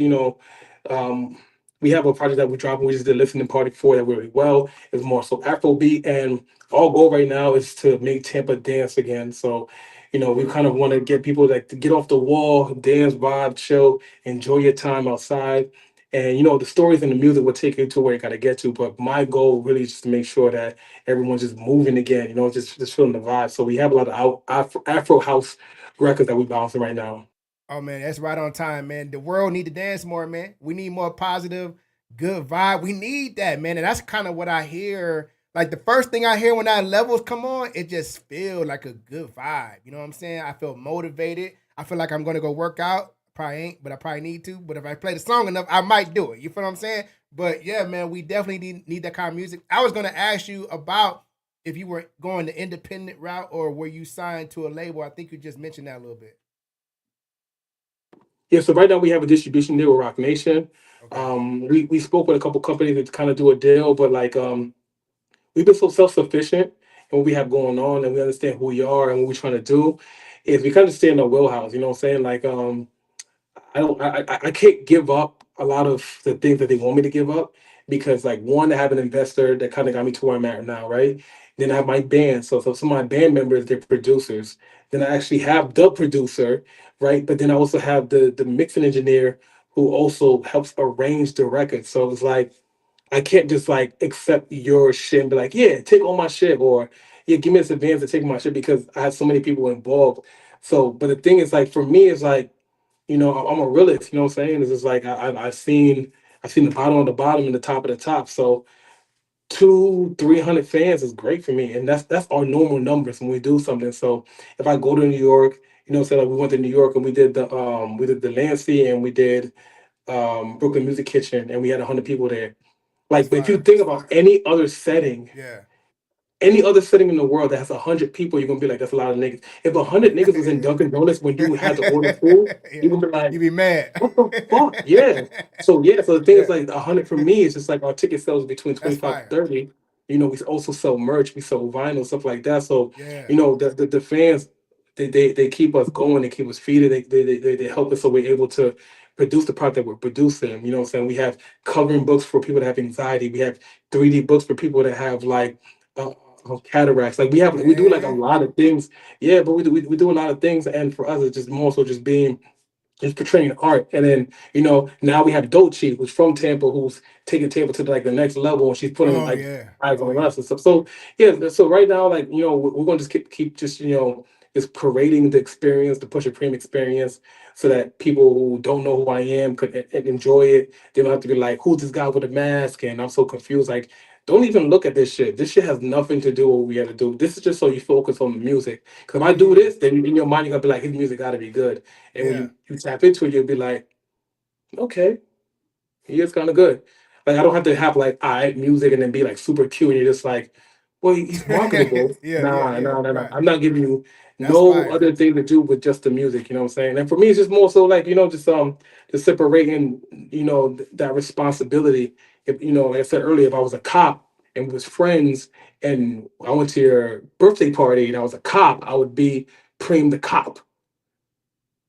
um, we have a project that we're dropping. We just did a listening party for that really well. It's more so Afrobeat, and our goal right now is to make Tampa dance again. So, we kind of want to get people like to get off the wall, dance, vibe, chill, enjoy your time outside. And the stories and the music will take you to where you gotta get to. But my goal really is just to make sure that everyone's just moving again. Just feeling the vibe. So we have a lot of Afro house records that we bouncing right now.
Oh man, that's right on time, man. The world need to dance more, man. We need more positive, good vibe. We need that, man. And that's kind of what I hear. Like the first thing I hear when that levels come on, it just feel like a good vibe. You know what I'm saying? I feel motivated. I feel like I'm gonna go work out. Probably ain't, but I probably need to. But if I play the song enough, I might do it. You feel what I'm saying? But yeah, man, we definitely need that kind of music. I was gonna ask you about if you were going the independent route or were you signed to a label. I think you just mentioned that a little bit.
Yeah, so right now we have a distribution deal with Rock Nation.
Okay.
We spoke with a couple companies to kind of do a deal, but like we've been so self sufficient and what we have going on, and we understand who we are and what we're trying to do. Is we kind of stay in our wheelhouse. You know what I'm saying? Like I don't I can't give up a lot of the things that they want me to give up because like one, I have an investor that kind of got me to where I'm at now, right? Then I have my band. So some of my band members, they're producers. Then I actually have the producer, right? But then I also have the mixing engineer who also helps arrange the record. So it's like I can't just like accept your shit and be like, yeah, take all my shit or yeah, give me this advance to take my shit because I have so many people involved. So, but the thing is like for me, it's like I'm a realist. You know what I'm saying? It's just like I've seen the bottom of the bottom and the top of the top. So 300 fans is great for me, and that's our normal numbers when we do something. So if I go to New York, say like we went to New York and we did the Lancey and we did Brooklyn Music Kitchen and we had 100 people there.
That's
Like, but if you
fire.
think about
Yeah.
any other setting in the world that has 100 people, you're gonna be like, that's a lot of niggas. If 100 niggas was in Dunkin' Donuts when you had to order food, you're
Yeah.
gonna be like,
You be mad.
what the fuck? Yeah. So the thing is
Yeah.
like 100 for me is just like our ticket sales between
That's
25 to
fire.
30. We also sell merch, we sell vinyl, stuff like that. So,
Yeah.
the fans they keep us going, they keep us feeding, they help us so we're able to produce the product that we're producing. You know what I'm saying? We have coloring books for people that have anxiety, we have 3D books for people that have like cataracts. Like we do like a
Man.
lot of things. Yeah, but we do a lot of things, and for us, it's just more so just being just portraying art. And then, now we have Dolce, who's from Tampa, who's taking Tampa to like the next level, and she's putting
Oh
like
yeah.
eyes
Oh
on
yeah.
us and stuff. So yeah, so right now, like, we're gonna just keep just, just parading the experience, the Pusha Preme experience, so that people who don't know who I am could enjoy it. They don't have to be like, who's this guy with a mask? And I'm so confused. Like, don't even look at this shit. This shit has nothing to do with what we had to do. This is just so you focus on the music. Because if I do
Mm.
this, then in your mind, you're gonna be like, his music gotta be good. And when
Yeah.
you tap into it, you'll be like, okay, he is kind of good. Like I don't have to have like music and then be like super cute and you're just like, well, he's marketable.
Yeah. Yeah.
Nah,
Yeah.
nah, nah, nah.
Right.
I'm not giving you
That's
no
fire.
other thing to do with just the music. You know what I'm saying? And for me, it's just more so like just separating that responsibility. If like I said earlier, if I was a cop and was friends and I went to your birthday party and I was a cop, I would be Preem the cop.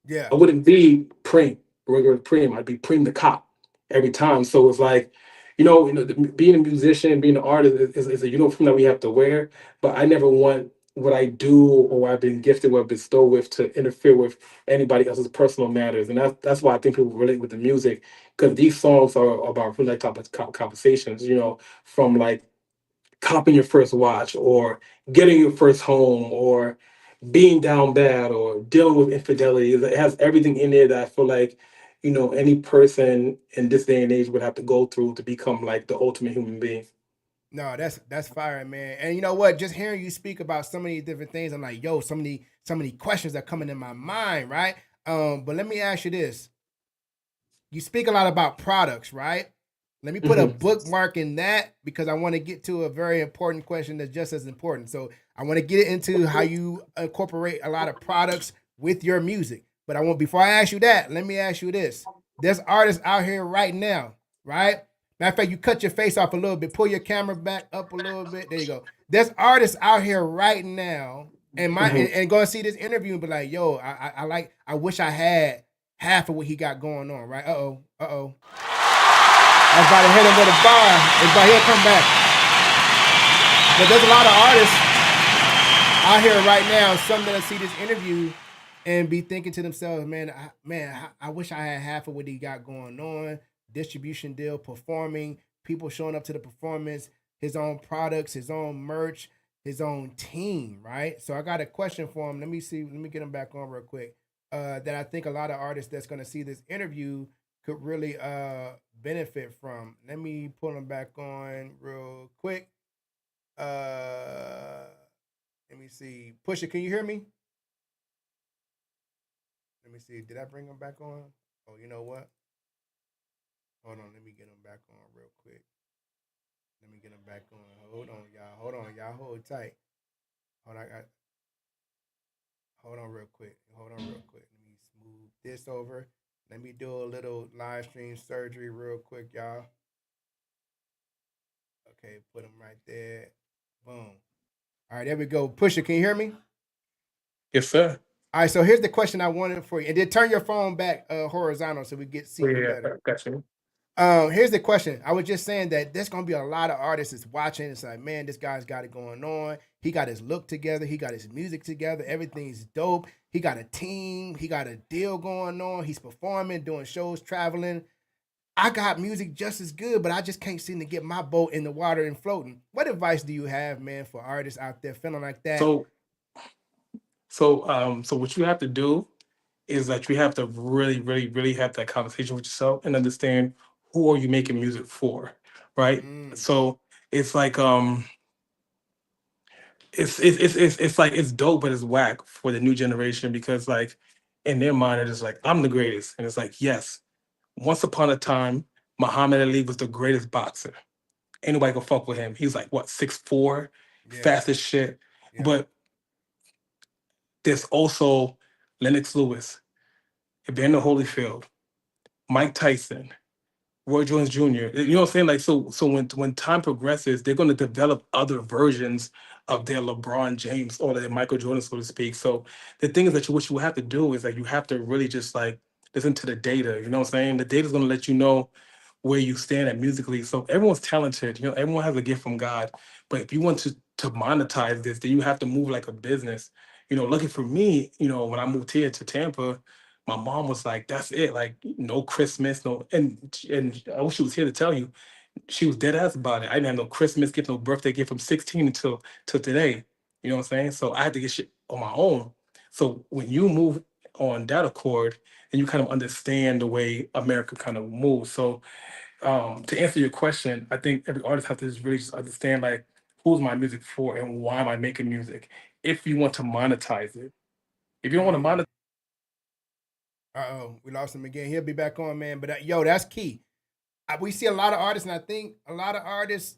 Yeah.
I wouldn't be Preem, regular Preem. I'd be Preem the cop every time. So it's like, being a musician, being an artist is a uniform that we have to wear. But I never want what I do or what I've been gifted with, bestowed with, to interfere with anybody else's personal matters. And that's why I think people relate with the music because these songs are about real life type of conversations. From like copping your first watch or getting your first home or being down bad or dealing with infidelity. It has everything in there that I feel like, any person in this day and age would have to go through to become like the ultimate human being.
No, that's fire, man. And you know what? Just hearing you speak about so many different things, I'm like, yo, so many questions are coming in my mind, right? But let me ask you this: you speak a lot about products, right? Let me put a
Mhm.
bookmark in that because I want to get to a very important question that's just as important. So I want to get into how you incorporate a lot of products with your music. But I want before I ask you that, let me ask you this. There's artists out here right now, right? Matter of fact, you cut your face off a little bit, pull your camera back up a little bit. There you go. There's artists out here right now and
Mhm.
go and see this interview and be like, yo, I wish I had half of what he got going on, right? Uh oh. I was about to hit him with a bar. It's about he'll come back. But there's a lot of artists out here right now, some that see this interview and be thinking to themselves, I wish I had half of what he got going on. Distribution deal, performing, people showing up to the performance, his own products, his own merch, his own team, right? So I got a question for him. Let me see. Let me get him back on real quick. That I think a lot of artists that's going to see this interview could really benefit from. Let me pull him back on real quick. Let me see. Pusha, can you hear me? Let me see. Did I bring him back on? Oh, you know what? Hold on. Let me get him back on real quick. Let me get him back on. Hold on, y'all. Hold on, y'all. Hold tight. Hold on. Hold on real quick. Hold on real quick. Let me smooth this over. Let me do a little live stream surgery real quick, y'all. Okay, put him right there. Boom. All right, there we go. Pusha, can you hear me?
Yes, sir.
All right, so here's the question I wanted for you. And then turn your phone back horizontal so we get see
Oh,
you
yeah,
better.
got you.
Here's the question. I was just saying that there's gonna be a lot of artists that's watching. It's like, man, this guy's got it going on. He got his look together. He got his music together. Everything's dope. He got a team. He got a deal going on. He's performing, doing shows, traveling. I got music just as good, but I just can't seem to get my boat in the water and floating. What advice do you have, man, for artists out there feeling like that?
So, so what you have to do is that you have to really, really, really have that conversation with yourself and understand who are you making music for, right?
Mm,
So it's like it's like it's dope, but it's whack for the new generation because like in their mind it is like I'm the greatest, and it's like yes, once upon a time Muhammad Ali was the greatest boxer. Anybody can fuck with him. He's like what 6'4",
yeah,
fast as shit.
yeah,
But there's also Lennox Lewis, Evander Holyfield, Mike Tyson, Roy Jones Jr. You know what I'm saying? Like so when time progresses, they're gonna develop other versions of their LeBron James or their Michael Jordan, so to speak. So the thing is that what you have to do is like you have to really just like listen to the data. You know what I'm saying? The data is gonna let you know where you stand at musically. So everyone's talented, you know, everyone has a gift from God. But if you want to monetize this, then you have to move like a business. You know, lucky for me, you know, when I moved here to Tampa, my mom was like, "That's it, like no Christmas, no." And I wish she was here to tell you, she was dead ass about it. I didn't have no Christmas gift, no birthday gift from 16 until till today. You know what I'm saying? So I had to get shit on my own. So when you move on that accord, and you kind of understand the way America kind of moves. So to answer your question, I think every artist has to just really just understand like who's my music for and why am I making music. If you want to monetize it, if you don't want to
mm.
monetize,
Uh-oh, we lost him again. He'll be back on, man. But yo, that's key. We see a lot of artists, and I think a lot of artists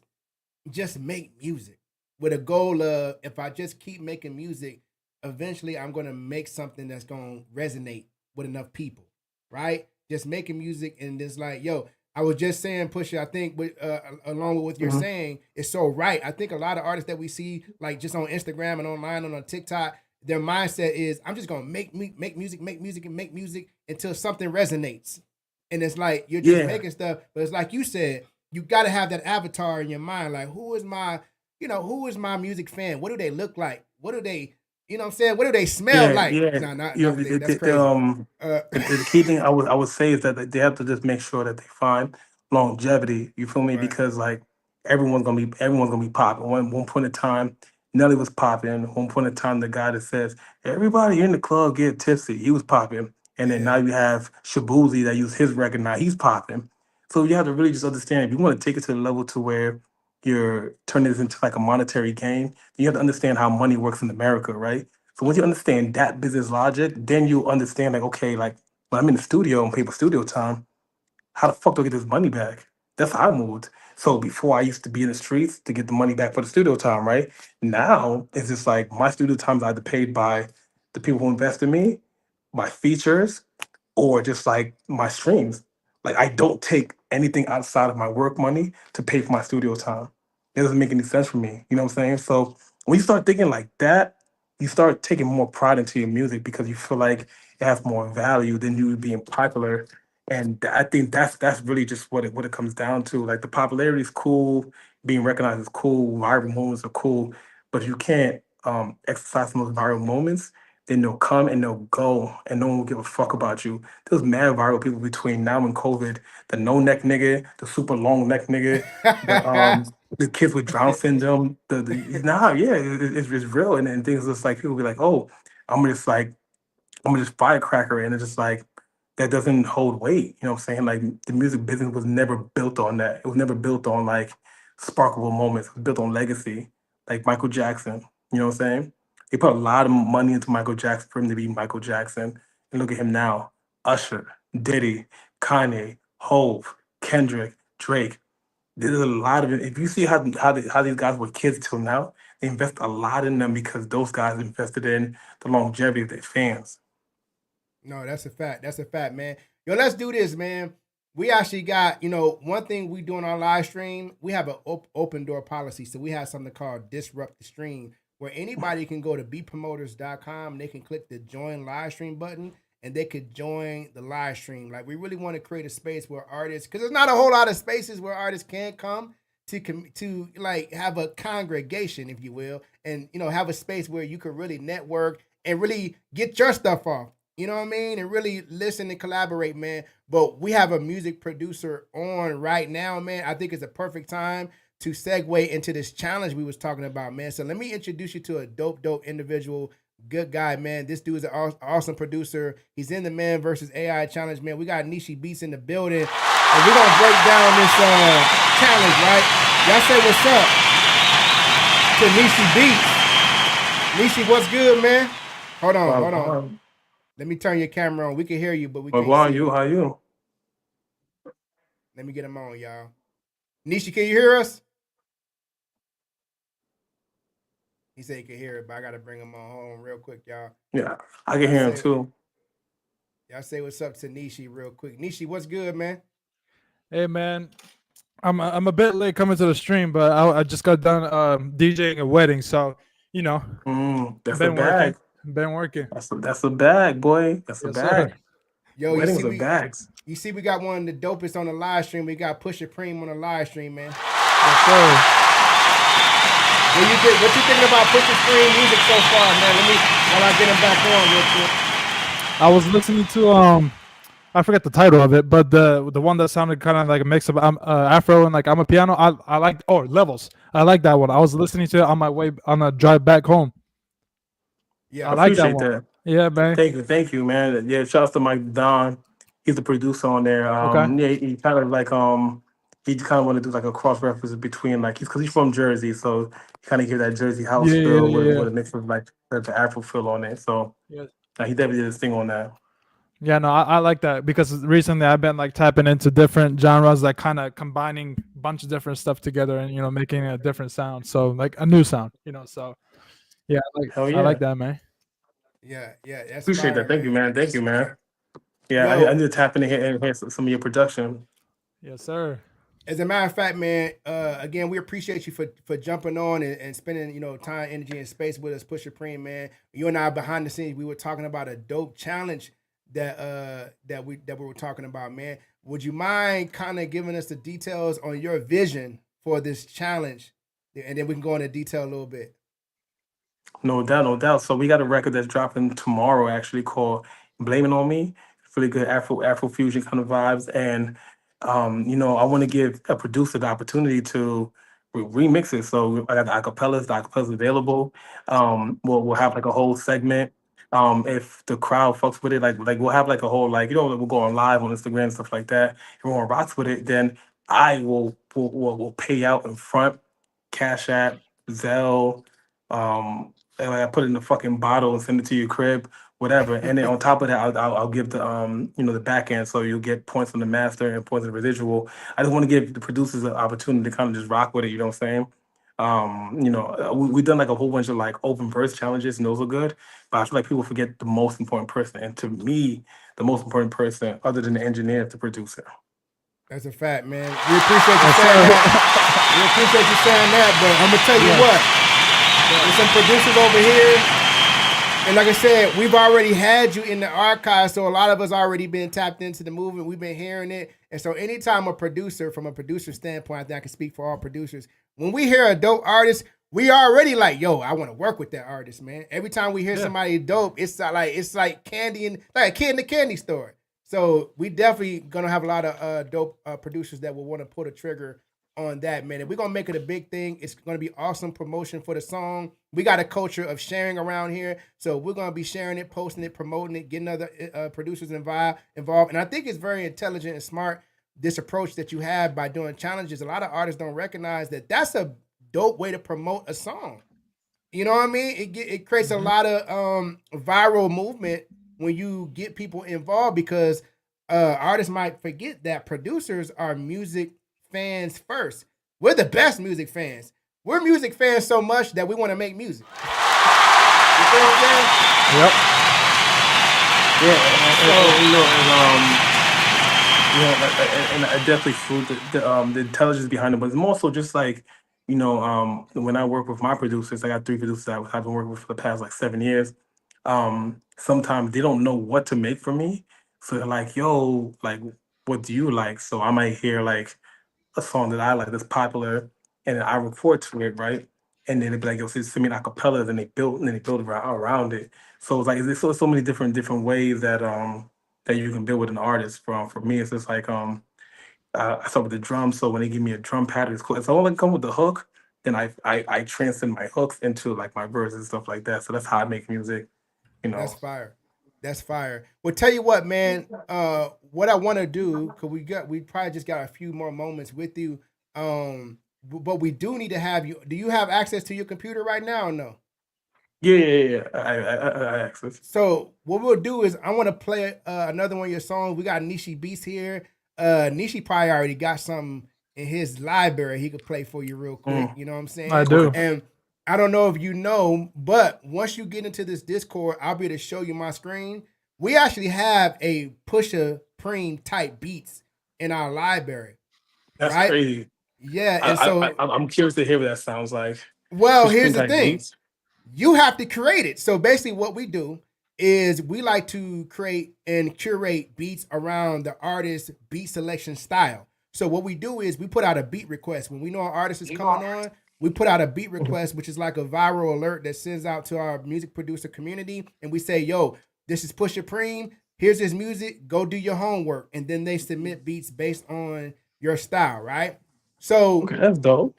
just make music with a goal of if I just keep making music, eventually I'm gonna make something that's gonna resonate with enough people, right? Just making music and it's like, yo, I was just saying, Pusha. I think with along with what you're
Mhm.
saying, it's so right. I think a lot of artists that we see, like just on Instagram and online and on TikTok, their mindset is, I'm just gonna make music, make music, and make music until something resonates. And it's like you're just
Yeah,
making stuff, but it's like you said, you got to have that avatar in your mind. Like, who is my, who is my music fan? What do they look like? What do they, what I'm saying? What do they smell
yeah,
like?
yeah.
No, not
You know,
not really. That's crazy. Uh,
the key thing I would say is that they have to just make sure that they find longevity. You feel me?
right.
Because like everyone's gonna be popping. One point in time, Nelly was popping. One point in time, the guy that says everybody in the club get tipsy, he was popping. And then now
Yeah.
you have Shabuzi that used his record. Now he's popping. So you have to really just understand if you want to take it to the level to where you're turning this into like a monetary gain, you have to understand how money works in America, right? So once you understand that business logic, then you understand like, okay, like when I'm in the studio and pay for studio time, how the fuck do I get this money back? That's how I moved. So before I used to be in the streets to get the money back for the studio time, right? Now it's just like my studio time is either paid by the people who invest in me, my features, or just like my streams. Like I don't take anything outside of my work money to pay for my studio time. It doesn't make any sense for me. You know what I'm saying? So when you start thinking like that, you start taking more pride into your music because you feel like it has more value than you being popular. And I think that's really just what it comes down to. Like the popularity is cool, being recognized is cool, viral moments are cool, but if you can't exercise some of those viral moments, then they'll come and they'll go, and no one will give a fuck about you. There's mad viral people between now and COVID. The no neck nigga, the super long neck nigga, the kids with Down syndrome. Yeah, it's real, and things just like people be like, oh, I'm just like I'm just firecracker, and it's just like that doesn't hold weight. You know what I'm saying? Like the music business was never built on that. It was never built on like sparkable moments. It was built on legacy, like Michael Jackson. You know what I'm saying? They put a lot of money into Michael Jackson for him to be Michael Jackson, and look at him now. Usher, Diddy, Kanye, Hove, Kendrick, Drake. There's a lot of it. If you see how these guys were kids till now, they invest a lot in them because those guys invested in the longevity of their fans.
No, that's a fact. That's a fact, man. Yo, let's do this, man. We actually got, one thing we do on our live stream, we have an open door policy. So we have something called Disrupt the Stream, where anybody can go to beatpromoters.com. They can click the join live stream button and they could join the live stream. Like, we really want to create a space where artists, because there's not a whole lot of spaces where artists can come to like have a congregation, if you will, and, have a space where you could really network and really get your stuff off. You know what I mean? And really listen and collaborate, man. But we have a music producer on right now, man. I think it's a perfect time to segue into this challenge we was talking about, man. So let me introduce you to a dope individual, good guy, man. This dude is an awesome producer. He's in the Man versus AI challenge, man. We got Nishi Beats in the building, and we're gonna break down this challenge, right? Y'all say what's up to Nishi Beats. Nishi, what's good, man? Hold on. Let me turn your camera on. We can hear you, but we can't see you.
How you?
Let me get him on, y'all. Nishi, can you hear us? He said he could hear it, but I got to bring him on home real quick, y'all.
Yeah, I can hear him too.
Y'all say what's up to Nishi real quick. Nishi, what's good, man?
Hey, man. I'm a bit late coming to the stream, but I just got done DJing a wedding, so
that's a bag.
Been working.
That's a bag, boy. That's a bag.
Sir.
Yo,
weddings are bags.
You see, we got one of the dopest on the live stream. We got Pusha Preme on the live stream, man.
Yes, sir.
What you thinking about Pusha Preme music so far, man? While I get him back on real quick.
I was listening to I forget the title of it, but the one that sounded kind of like a mix of Afro and like I'm a piano. I like Levels. I like that one. I was listening to it on my way on a drive back home.
Yeah,
I like that one. That.
Yeah, man.
Thank you, man. Yeah, shout out to Mike Don. He's the producer on there.
Okay.
Yeah, he kind of like he kind of want to do like a cross reference between like because he's from Jersey, so he kind of give that Jersey house feel with a mix of like the Afro feel on it. So he definitely did his thing on that.
Yeah, no, I like that because recently I've been like tapping into different genres, like kind of combining a bunch of different stuff together and making a different sound. So like a new sound, So yeah, I like that, man.
Yeah, that's
appreciate
fire,
that. Thank you, man. Yeah, I need to tap in and hear some of your production.
Yes, sir.
As a matter of fact, man, again, we appreciate you for jumping on and spending, time, energy, and space with us, Pusha Preme, man. You and I behind the scenes, we were talking about a dope challenge that we were talking about, man. Would you mind kind of giving us the details on your vision for this challenge, and then we can go into detail a little bit?
No doubt. So we got a record that's dropping tomorrow, actually, called "Blame It on Me." Really good Afro fusion kind of vibes, and I want to give a producer the opportunity to remix it. So I got the acapellas available. We'll have like a whole segment. If the crowd fucks with it, like we'll have like a whole we'll go on live on Instagram and stuff like that. Everyone rocks with it, then I will pay out in front, Cash App, Zelle, and I put it in a fucking bottle and send it to your crib, whatever. And then on top of that, I'll give the the back end, so you'll get points on the master and points on the residual. I just want to give the producers an opportunity to kind of just rock with it. You know what I'm saying? We've done like a whole bunch of like open verse challenges, and those are good. But I feel like people forget the most important person, and to me, the most important person, other than the engineer, is the producer.
That's a fact, man. We appreciate you saying that. But I'm gonna tell you what. There's some producers over here And like I said, we've already had you in the archive, so a lot of us already been tapped into the movement. We've been hearing it, and so anytime a producer, from a producer standpoint, I think I can speak for all producers. When we hear a dope artist, we already like, yo, I want to work with that artist, man. Every time we hear somebody dope, it's like candy and like a kid in the candy store. So we definitely gonna have a lot of dope producers that will want to pull the trigger on that, man. And we're gonna make it a big thing. It's gonna be awesome promotion for the song. We got a culture of sharing around here, so we're gonna be sharing it, posting it, promoting it, getting other producers involved. And I think it's very intelligent and smart, this approach that you have by doing challenges. A lot of artists don't recognize that that's a dope way to promote a song. You know what I mean? It creates a lot of viral movement when you get people involved, because artists might forget that producers are music fans first. We're the best music fans. We're music fans so much that we want to make music. You feel what I'm saying?
Yep.
And I definitely feel the intelligence behind it, but it's more so just like, when I work with my producers, I got 3 producers that I've been working with for the past like 7 years. Sometimes they don't know what to make for me, so they're like, "Yo, like, what do you like?" So I might hear like a song that I like that's popular, and then I record to it, right? And then they'd be like, "Yo, send me an acapella," and they build around it. So it's like there's so many different ways that that you can build with an artist. For me, it's just like I start with the drums, so when they give me a drum pattern, it's cool. If I want to come with the hook, then I transcend my hooks into like my verses and stuff like that. So that's how I make music.
That's fire. That's fire. Well, tell you what, man. What I want to do, because we probably just got a few more moments with you. But we do need to have you. Do you have access to your computer right now or no?
Yeah. I access.
So what we'll do is I want to play another one of your songs. We got Nishi Beats here. Nishi probably already got something in his library he could play for you real quick. You know what I'm saying?
I do.
And I don't know if you know, but once you get into this Discord, I'll be able to show you my screen. We actually have a Pusha Preme type beats in our library.
That's
right?
crazy.
Yeah, and
I'm curious to hear what that sounds like.
Well, here's the thing. You have to create it. So basically what we do is we like to create and curate beats around the artist's beat selection style. So what we do is we put out a beat request. When we know an artist is coming on, we put out a beat request, which is like a viral alert that sends out to our music producer community. And we say, yo, this is Pusha Preme. Here's his music. Go do your homework. And then they submit beats based on your style, right? So
that's dope.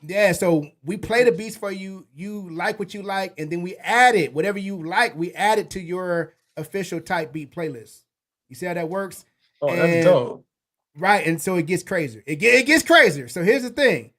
Yeah, so we play the beats for you. You like what you like, and then we add it. Whatever you like, we add it to your official type beat playlist. You see how that works?
Oh, that's dope.
Right, and so it gets crazier. It gets crazier. So here's the thing.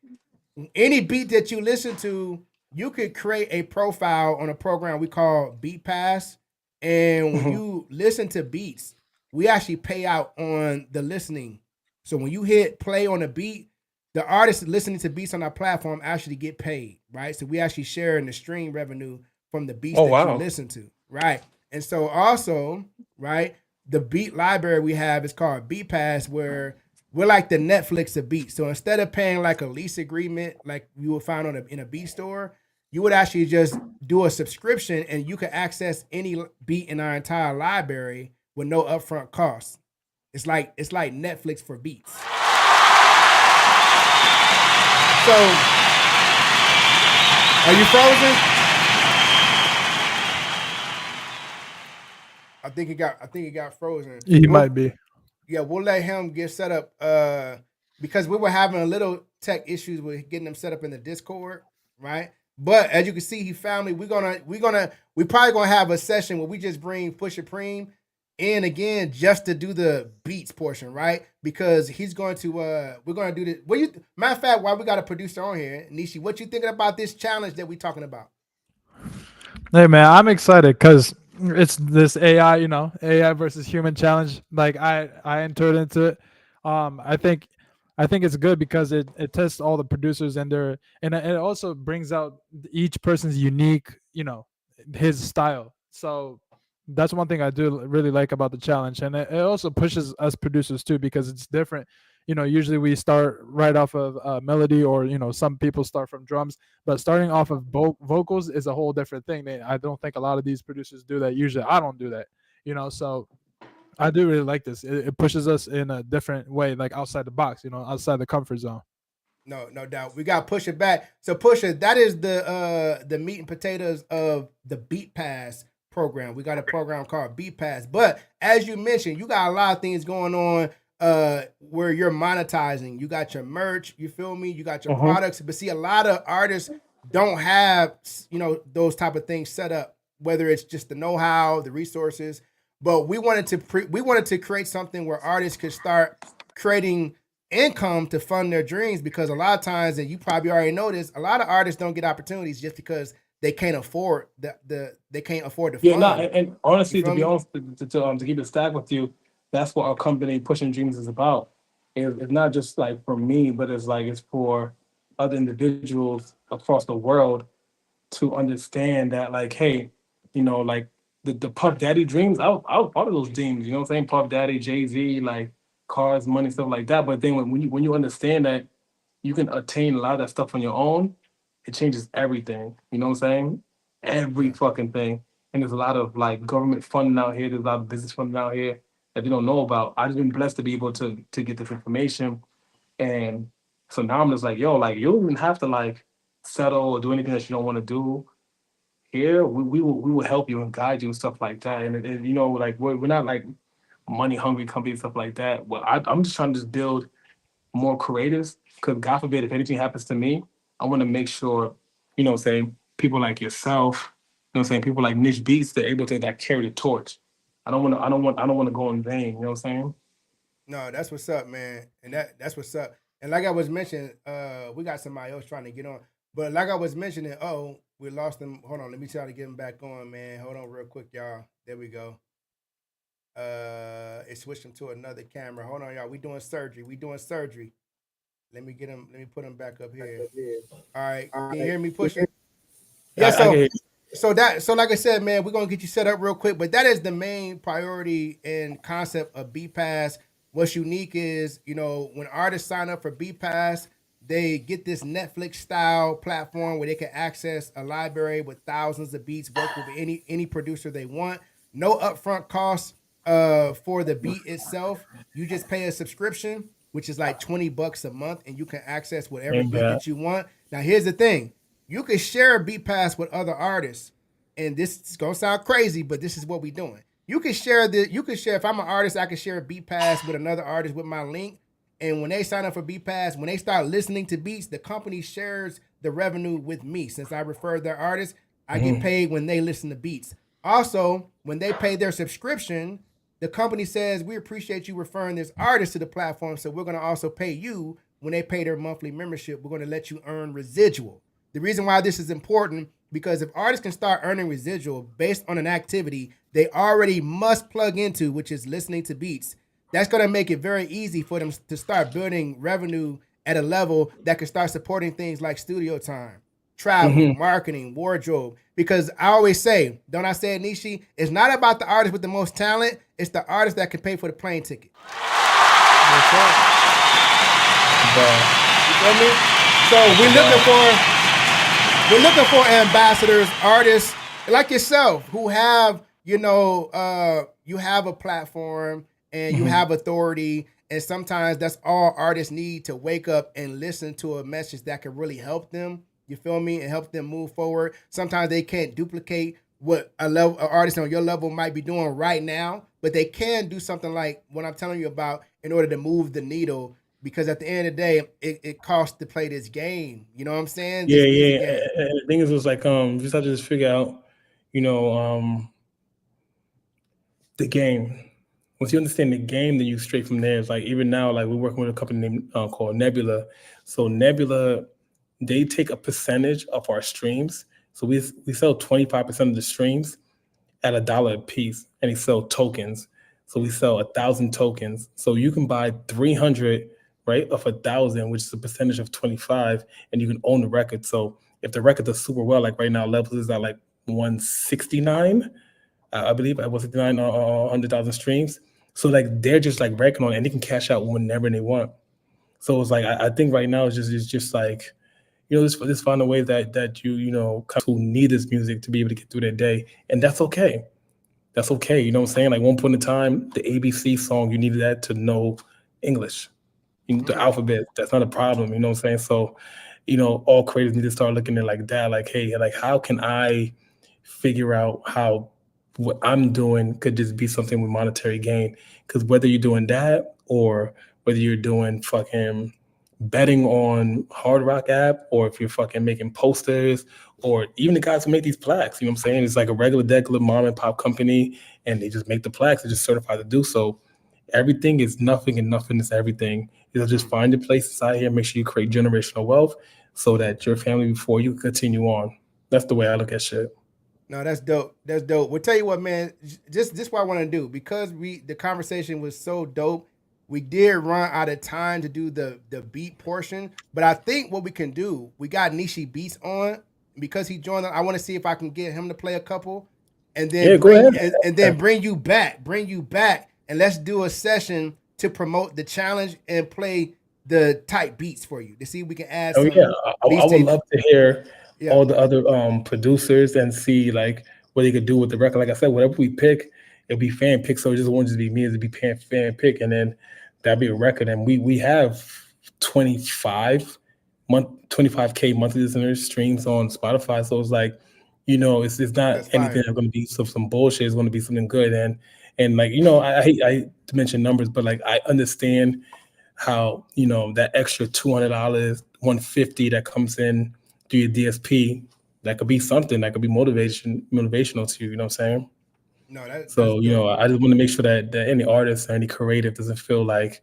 Any beat that you listen to, you could create a profile on a program we call Beat Pass. And when you listen to beats, we actually pay out on the listening. So when you hit play on a beat, the artists listening to beats on our platform actually get paid, right? So we actually share in the stream revenue from the beats you listen to, right? And so also, right, the beat library we have is called Beat Pass, where we're like the Netflix of beats. So instead of paying like a lease agreement like you would find in a beat store, you would actually just do a subscription and you can access any beat in our entire library with no upfront costs. It's like Netflix for beats. So, are you frozen? I think it got frozen.
He might be.
Yeah, we'll let him get set up because we were having a little tech issues with getting them set up in the Discord, right? But as you can see, he found me. We probably gonna have a session where we just bring Pusha Preme in again just to do the beats portion, right? Because he's going to we're gonna do this. Matter of fact, while we got a producer on here, Nishi, what you thinking about this challenge that we talking about?
Hey man, I'm excited because it's this AI versus human challenge. Like I entered into it. I think it's good because it tests all the producers and it also brings out each person's unique, his style. So that's one thing I do really like about the challenge, and it also pushes us producers too because it's different. usually we start right off of melody, or some people start from drums, but starting off of vocals is a whole different thing. I don't think a lot of these producers do that. Usually I don't do that, so I do really like this. It pushes us in a different way, like outside the box, outside the comfort zone.
No doubt. We got Pusha back. So Pusha, that is the meat and potatoes of the Beat Pass program. We got a program called Beat Pass. But as you mentioned, you got a lot of things going on where you're monetizing. You got your merch, you feel me? You got your products. But see, a lot of artists don't have, those type of things set up, whether it's just the know-how, the resources. But we wanted to create something where artists could start creating income to fund their dreams, because a lot of times, and you probably already know this, a lot of artists don't get opportunities just because they can't afford they can't afford to fund.
Yeah, no, and honestly, to be honest, to keep it stacked with you, that's what our company Pushing Dreams is about. It's not just like for me, but it's for other individuals across the world to understand that, like, hey, like the Puff Daddy dreams, I was part of those dreams, you know what I'm saying? Puff Daddy, Jay-Z, like cars, money, stuff like that. But then when you understand that you can attain a lot of that stuff on your own, it changes everything. You know what I'm saying? Every fucking thing. And there's a lot of like government funding out here. There's a lot of business funding out here that they don't know about. I've just been blessed to be able to get this information. And so now I'm just like, yo, like you don't even have to like settle or do anything that you don't want to do. Here, we will help you and guide you and stuff like that. And like we're not like money hungry company and stuff like that. Well, I'm just trying to just build more creatives, because God forbid if anything happens to me, I want to make sure, people like yourself, people like Niche Beats, they're able to like carry the torch. I don't want to go in vain, you know what I'm saying?
No, that's what's up, man. And that's what's up. And like I was mentioning, we got somebody else trying to get on. But like I was mentioning, we lost him. Hold on, let me try to get him back on, man. Hold on real quick, y'all. There we go. It switched him to another camera. Hold on, y'all. We doing surgery. Let me put him back up here. All right. Can you hear me pushing? Yeah, so like I said, man, we're gonna get you set up real quick, but that is the main priority and concept of Beat Pass. What's unique is, when artists sign up for Beat Pass, they get this Netflix style platform where they can access a library with thousands of beats, work with any producer they want. No upfront costs for the beat itself. You just pay a subscription, which is like $20 a month, and you can access whatever beat that you want. Now, here's the thing. You can share a Beat Pass with other artists, and this is gonna sound crazy, but this is what we're doing. You can share if I'm an artist, I can share a Beat Pass with another artist with my link. And when they sign up for Beat Pass, when they start listening to beats, the company shares the revenue with me. Since I referred their artists, I get paid when they listen to beats. Also, when they pay their subscription, the company says, we appreciate you referring this artist to the platform, so we're going to also pay you when they pay their monthly membership. We're going to let you earn residual. The reason why this is important, because if artists can start earning residual based on an activity they already must plug into, which is listening to beats, that's going to make it very easy for them to start building revenue at a level that can start supporting things like studio time, travel, marketing, wardrobe. Because I always say, don't I say it, Nishi? It's not about the artist with the most talent. It's the artist that can pay for the plane ticket. You feel me? So we're looking for ambassadors, artists like yourself who have, you have a platform and you have authority, and sometimes that's all artists need to wake up and listen to a message that can really help them. You feel me? And help them move forward. Sometimes they can't duplicate what an artist on your level might be doing right now, but they can do something like what I'm telling you about in order to move the needle. Because at the end of the day, it costs to play this game. You know what I'm saying?
Yeah. The thing is, it was like you just have to just figure out, the game. Once you understand the game, then you straight from there. It's like even now, like we're working with a company named called Nebula. So Nebula, they take a percentage of our streams. So we sell 25% of the streams at $1 a piece, and they sell tokens. So we sell 1,000 tokens. So you can buy 300, right, of 1,000, which is a percentage of 25, and you can own the record. So if the record does super well, like right now, Levels is at like 169, I believe, at 169 or 100,000 streams. So like they're just like ranking on it, and they can cash out whenever they want. So it's like I think right now it's just like, just find a way that who need this music to be able to get through their day, and that's okay. That's okay. You know what I'm saying? Like one point in time, the ABC song, you needed that to know English. The alphabet, that's not a problem. You know what I'm saying? So, all creators need to start looking at like that. Like, hey, like how can I figure out how what I'm doing could just be something with monetary gain? Because whether you're doing that or whether you're doing fucking betting on Hard Rock app, or if you're fucking making posters, or even the guys who make these plaques, you know what I'm saying? It's like a regular mom and pop company, and they just make the plaques. They're just certified to do so. Everything is nothing and nothing is everything. You'll just find your places out here, make sure you create generational wealth so that your family before you continue on. That's the way I look at shit.
No, that's dope. That's dope. We'll tell you what, man. Just what I want to do, because the conversation was so dope. We did run out of time to do the beat portion, but I think what we can do, we got Nishi Beats on because he joined. I want to see if I can get him to play a couple, and then bring you back, and let's do a session to promote the challenge and play the type beats for you to see if we can add.
I would love to hear all the other producers and see like what they could do with the record. Like I said, whatever we pick, it'll be fan pick. So it just won't just be me, it'll be fan pick, and then that'd be a record. And we have 25K monthly listeners, streams on Spotify. So it's like, it's not anything that's going to be some bullshit. It's going to be something good. And like, I hate to mention numbers, but like I understand how, that extra $200, $150 that comes in through your DSP, that could be something that could be motivational to you. You know what I'm saying?
No,
I just want to make sure that any artist or any creative doesn't feel like,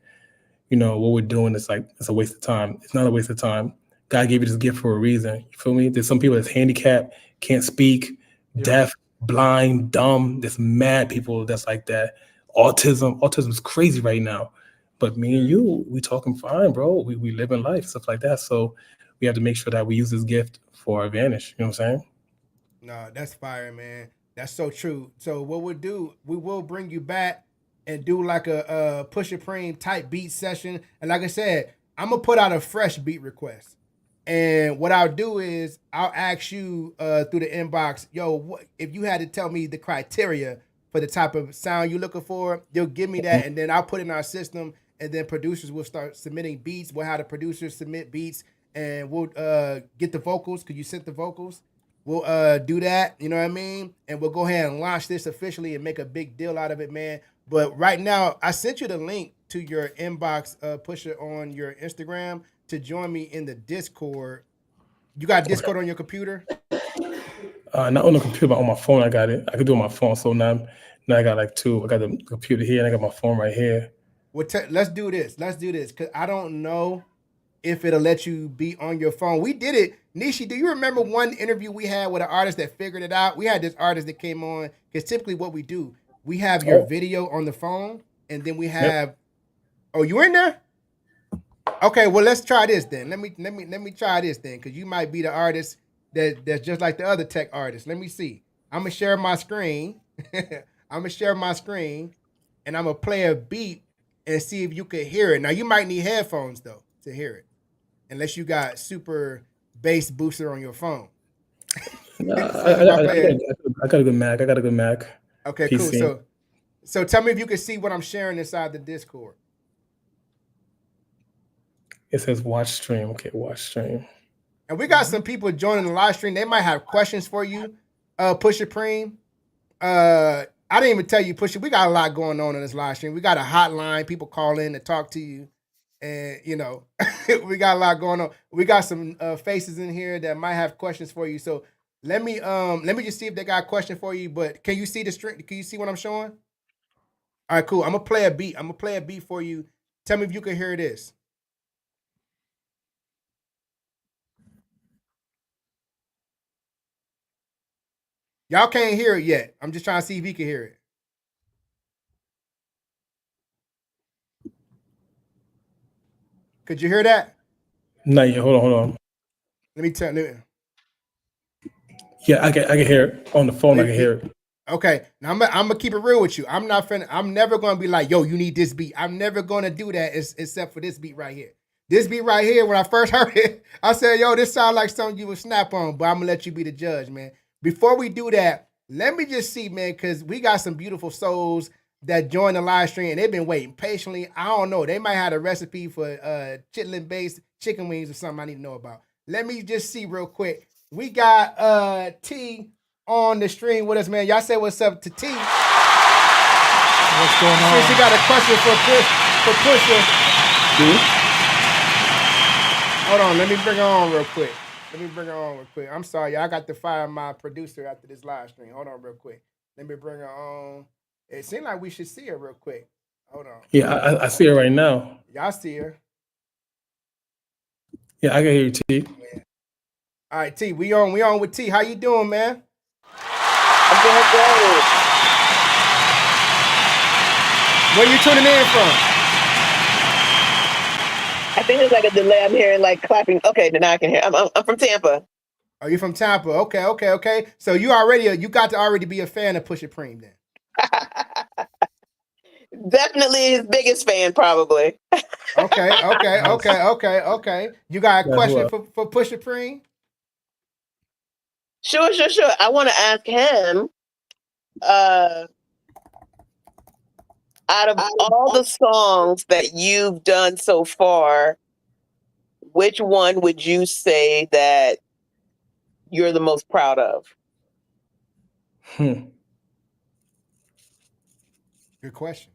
what we're doing is like it's a waste of time. It's not a waste of time. God gave you this gift for a reason. You feel me? There's some people that's handicapped, can't speak, deaf, blind, dumb. There's mad people that's like that. Autism is crazy right now. But me and you, we talking fine, bro. We live in life, stuff like that. So we have to make sure that we use this gift for our advantage. You know what I'm saying?
No, that's fire, man. That's so true. So what we'll do, we will bring you back and do like a Pusha Preme type beat session. And like I said, I'm gonna put out a fresh beat request. And what I'll do is I'll ask you through the inbox, what if you had to tell me the criteria for the type of sound you're looking for, you'll give me that, and then I'll put it in our system, and then producers will start submitting beats. We'll have the producers submit beats, and we'll get the vocals, because you sent the vocals. We'll do that, you know what I mean? And we'll go ahead and launch this officially and make a big deal out of it, man. But right now, I sent you the link to your inbox, Pusha, on your Instagram to join me in the Discord. You got Discord on your computer?
Not on the computer, but on my phone, I got it. I could do it on my phone. So now I got like two. I got the computer here, and I got my phone right here.
Well, let's do this, because I don't know if it'll let you be on your phone. We did it. Nishi, do you remember one interview we had with an artist that figured it out? We had this artist that came on, because typically what we do, we have your video on the phone, and then we have, Oh, you in there? Okay, well, let's try this then. Let me try this then, because you might be the artist that's just like the other tech artists. Let me see. I'm gonna share my screen. I'm gonna share my screen, and I'm gonna play a beat and see if you can hear it. Now, you might need headphones though to hear it, unless you got super bass booster on your phone.
No, I got a good Mac.
Okay,
PC.
cool. So tell me if you can see what I'm sharing inside the Discord.
It says watch stream. Okay, watch stream.
And we got some people joining the live stream. They might have questions for you, Pusha Preme. I didn't even tell you, Pusha. We got a lot going on in this live stream. We got a hotline. People call in to talk to you. And, we got a lot going on. We got some faces in here that might have questions for you. So let me just see if they got a question for you. But can you see the stream? Can you see what I'm showing? All right, cool. I'm going to play a beat for you. Tell me if you can hear this. Y'all can't hear it yet. I'm just trying to see if he can hear it. Could you hear that?
No, yeah, hold on.
Let me tell you.
Yeah, I can hear it on the phone. I can hear it.
Okay, now I'm gonna keep it real with you. I'm never gonna be like, yo, you need this beat. I'm never gonna do that except for this beat right here. This beat right here, when I first heard it, I said, yo, this sounds like something you would snap on, but I'm going to let you be the judge, man. Before we do that, let me just see, man, because we got some beautiful souls that joined the live stream, and they've been waiting patiently. I don't know. They might have a recipe for chitlin-based chicken wings or something I need to know about. Let me just see real quick. We got T on the stream with us, man. Y'all say what's up to T.
What's going on?
She got a question for Pusha. Hold on, let me bring her on real quick. I'm sorry, I got to fire my producer after this live stream. Hold on real quick. Let me bring her on. It seems like we should see her real quick. Hold on.
Yeah, I see her right now.
Y'all see her.
Yeah, I can hear you, T.
All right, T, we on with T. How you doing, man?
I'm doing great.
Where you tuning in from?
I think there's like a delay. I'm hearing like clapping. Okay, now I can hear. I'm from Tampa.
Are you from Tampa? Okay. So you got to already be a fan of Pusha Preme then.
Definitely his biggest fan, probably.
Okay. You got a question for Pusha Preme?
Sure. I want to ask him, out of all the songs that you've done so far, which one would you say that you're the most proud of?
Good question.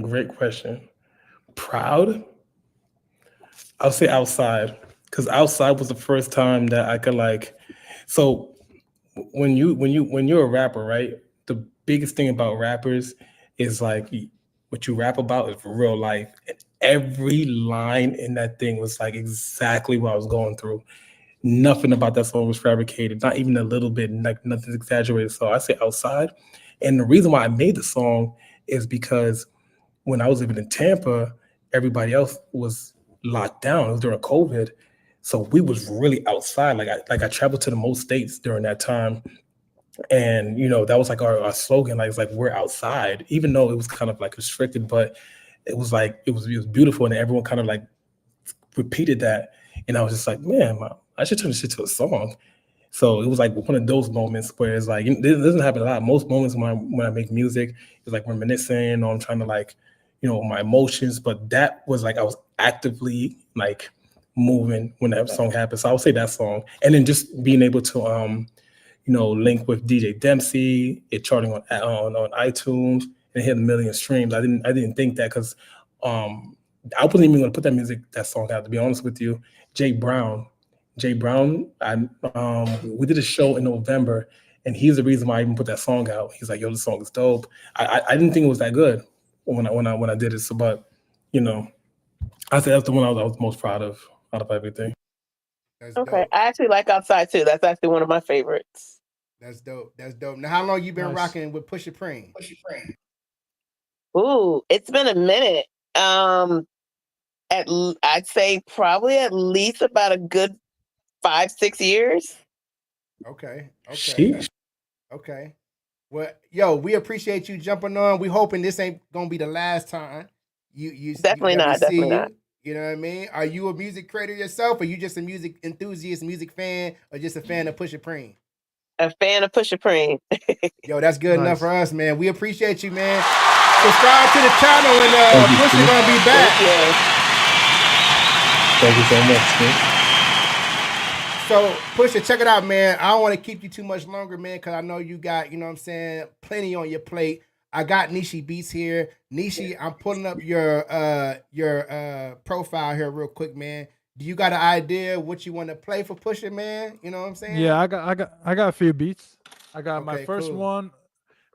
Great question. Proud? I'll say Outside, because Outside was the first time that I could like. So when you're a rapper, right? The biggest thing about rappers is like what you rap about is real life. And every line in that thing was like exactly what I was going through. Nothing about that song was fabricated, not even a little bit, like nothing's exaggerated. So I say Outside. And the reason why I made the song is because when I was living in Tampa, everybody else was locked down. It was during COVID. So we was really outside. I traveled to the most states during that time. And, that was like our slogan. It's like, we're outside, even though it was kind of like restricted, but it was like, it was beautiful. And everyone kind of like repeated that. And I was just like, man, I should turn this shit to a song. So it was like one of those moments where it's like, it doesn't happen a lot. Most moments when I make music, it's like reminiscing, or I'm trying to like, my emotions. But that was like, I was actively like moving when that song happened. So I would say that song. And then just being able to, link with DJ Dempsey, it charting on iTunes and hit 1 million streams. I didn't think that, because I wasn't even going to put that song out, to be honest with you. Jay Brown, we did a show in November, and he's the reason why I even put that song out. He's like, yo, this song is dope. I didn't think it was that good when I did it. So, but I say that's the one I was most proud of out of everything.
That's
okay,
dope.
I actually like Outside too. That's actually one of my favorites.
That's dope. Now, how long you been rocking with Pusha Preme?
Ooh, it's been a minute. I'd say probably at least about a good 5-6 years.
Okay.
Sheesh.
Okay. Well, yo, we appreciate you jumping on. We hoping this ain't gonna be the last time you
Definitely not. Definitely not.
You know what I mean? Are you a music creator yourself, or you just a music enthusiast, music fan, or just a fan of Pusha Preme?
A fan of Pusha Preme.
Yo, that's good enough for us, man. We appreciate you, man. Subscribe to the channel, and Pusha gonna be back.
Thank you so much, man.
So, Pusha, check it out, man. I don't want to keep you too much longer, man, because I know you got, plenty on your plate. I got Nishi Beats here. Nishi, I'm pulling up your profile here real quick, man. Do you got an idea what you want to play for Pusha, man? You know what I'm saying?
Yeah, I got a few beats. I got my first
cool.
one.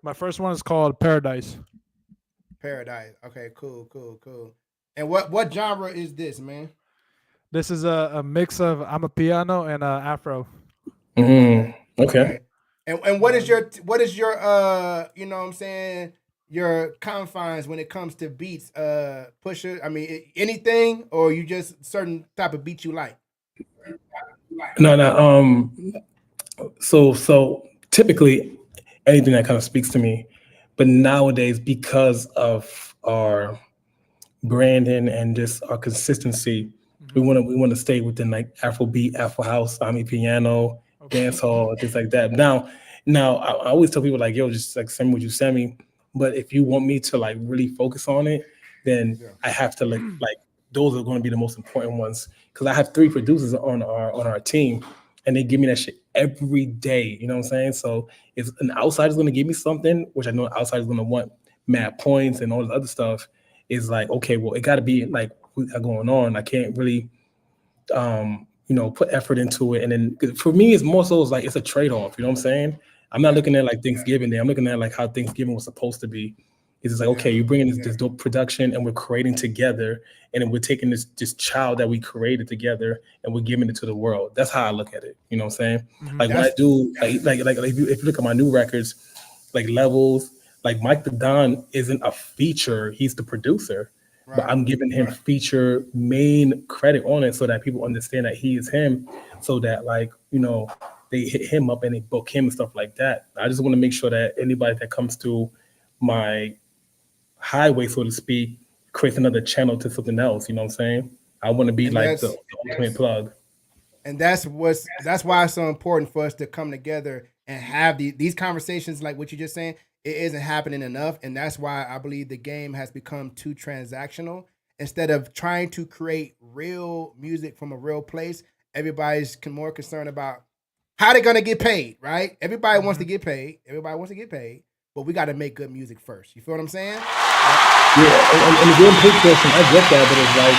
My first one is called Paradise.
Okay, cool. And what genre is this, man?
This is a mix of Amapiano and Afro.
Okay.
And what is your your confines when it comes to beats, Pusha? I mean, anything, or you just certain type of beat you like?
No. So typically anything that kind of speaks to me, but nowadays, because of our branding and just our consistency. We want to stay within like Afrobeat, Afro house, piano, dance hall, things like that. Now I always tell people like, yo, just like send me what you send me. But if you want me to like really focus on it, then I have to like those are going to be the most important ones, because I have 3 producers on our team, and they give me that shit every day. You know what I'm saying? So if an outsider is going to give me something, which I know an outsider is going to want mad points and all this other stuff, is like, okay, well, it got to be like what got going on. I can't really put effort into it. And then for me, it's more so like it's a trade-off. You know what I'm saying? I'm not looking at like Thanksgiving Day. I'm looking at like how Thanksgiving was supposed to be. It's just like, okay, you're bringing this dope production and we're creating together, and then we're taking this child that we created together and we're giving it to the world. That's how I look at it. You know what I'm saying? Like when I do, like if you look at my new records, like Levels, like Mike the Don isn't a feature, he's the producer. But I'm giving him feature main credit on it so that people understand that he is him, so that like, they hit him up and they book him and stuff like that. I just want to make sure that anybody that comes to my highway, so to speak, creates another channel to something else. You know what I'm saying? I want to be like the ultimate plug.
And that's why it's so important for us to come together and have these conversations like what you're just saying. It isn't happening enough, and that's why I believe the game has become too transactional. Instead of trying to create real music from a real place, everybody's more concerned about how they're gonna get paid, right? Everybody wants to get paid. But we got to make good music first. You feel what I'm saying?
Yeah, and the game picture, I get that, but it's like,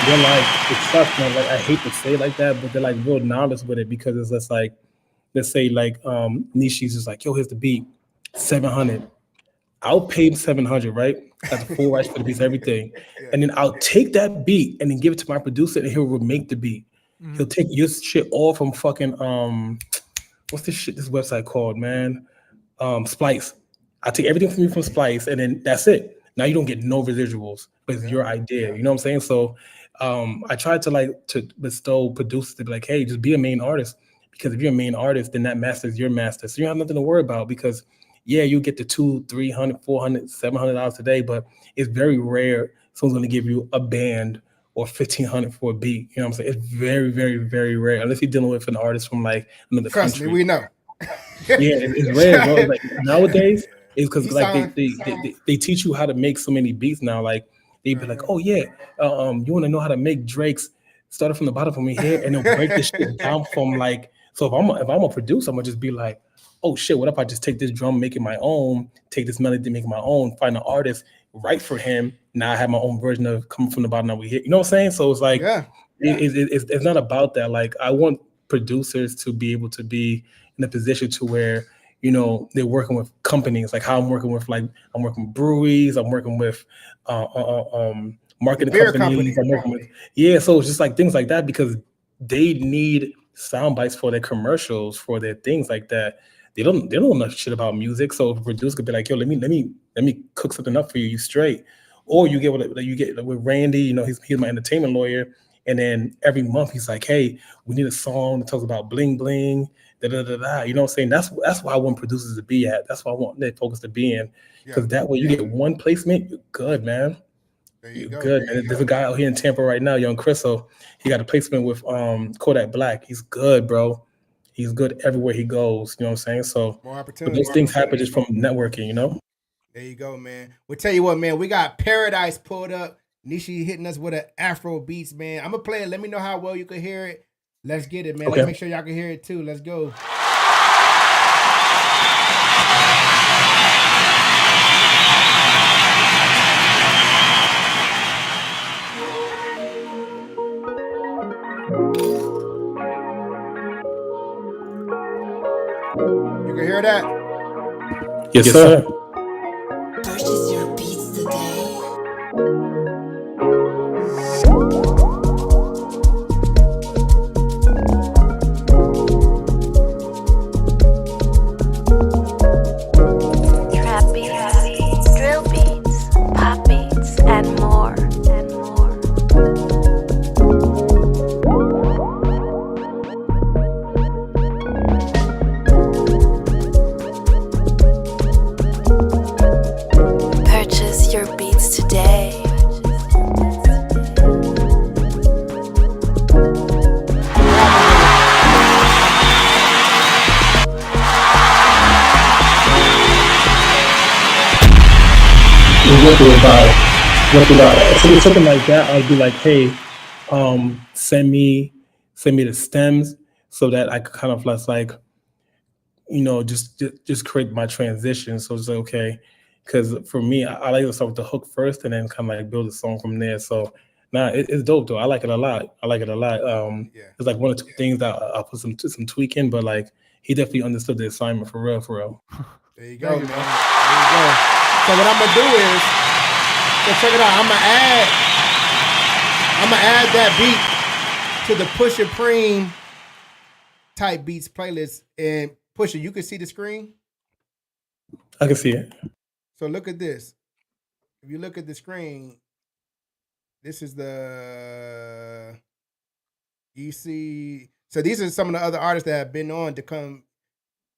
they're like, it sucks, man. Like, I hate to say it like that, but they're like real honest with it, because it's just like, let's say like Nishi's just like, yo, here's the beat, 700. I'll pay him 700, right? That's the full rights for the beats, everything. And then I'll take that beat and then give it to my producer, and he'll remake the beat. He'll take your shit all from fucking what's this website called, man? Splice. I take everything from you from Splice, and then that's it. Now you don't get no residuals, but it's your idea. You know what I'm saying? So I tried to bestow producers to be like, hey, just be a main artist. Because if you're a main artist, then that master is your master. So you don't have nothing to worry about, because you get the $200, $300, $400, $700 a day, but it's very rare someone's going to give you a band or $1,500 for a beat. You know what I'm saying? It's very, very, very rare, unless you're dealing with an artist from like another country.
Trust me, we know.
It's rare, bro. Like nowadays, it's because like they teach you how to make so many beats now. Like they be like, oh yeah, you want to know how to make Drake's, started from the bottom for me here, and then break this shit down from like. So if I'm a producer, I'm gonna just be like, oh shit, what if I just take this drum, make it my own, take this melody, make it my own, find an artist, write for him. Now I have my own version of coming from the bottom that we hit. You know what I'm saying? So it's like, it's not about that. Like I want producers to be able to be in a position to where, they're working with companies, like how I'm working with breweries, I'm working with marketing companies. I'm working with, so it's just like things like that, because they need sound bites for their commercials, for their things like that. They don't know enough shit about music. So if a producer could be like, yo, let me cook something up for you, straight. Or you get with Randy, he's my entertainment lawyer. And then every month he's like, hey, we need a song that talks about bling bling, da da da da. You know what I'm saying? That's why I want producers to be at. That's why I want their focus to be in. Because that way you get one placement, you're good, man. You're good. And there's a guy out here in Tampa right now, Young Chriso. He got a placement with Kodak Black. He's good, bro. He's good everywhere he goes. You know what I'm saying? So
more opportunity.
Those things happen just from networking,
There you go, man. We'll tell you what, man. We got Paradise pulled up. Nishi hitting us with an Afro beats, man. I'm gonna play it. Let me know how well you can hear it. Let's get it, man.
Okay.
Let's make sure y'all can hear it too. Let's go. You can hear that?
Yes, sir.
Purchase your beats today.
Trap beats, drill beats, pop beats, and more.
Something like that. I'd be like, hey, send me the stems so that I could kind of like just create my transition. So it's like, okay, because for me, I like to start with the hook first and then kind of like build a song from there. So it's dope though. I like it a lot. It's like one or two things that I'll put some tweaking, but like he definitely understood the assignment for real.
There you go, man. There you go. So what I'm gonna do is, check it out. I'm gonna add that beat to the Pusha Preme type beats playlist. And Pusha, you can see the screen?
I can see it.
So look at this. If you look at the screen, this is you see. So these are some of the other artists that have been on to come.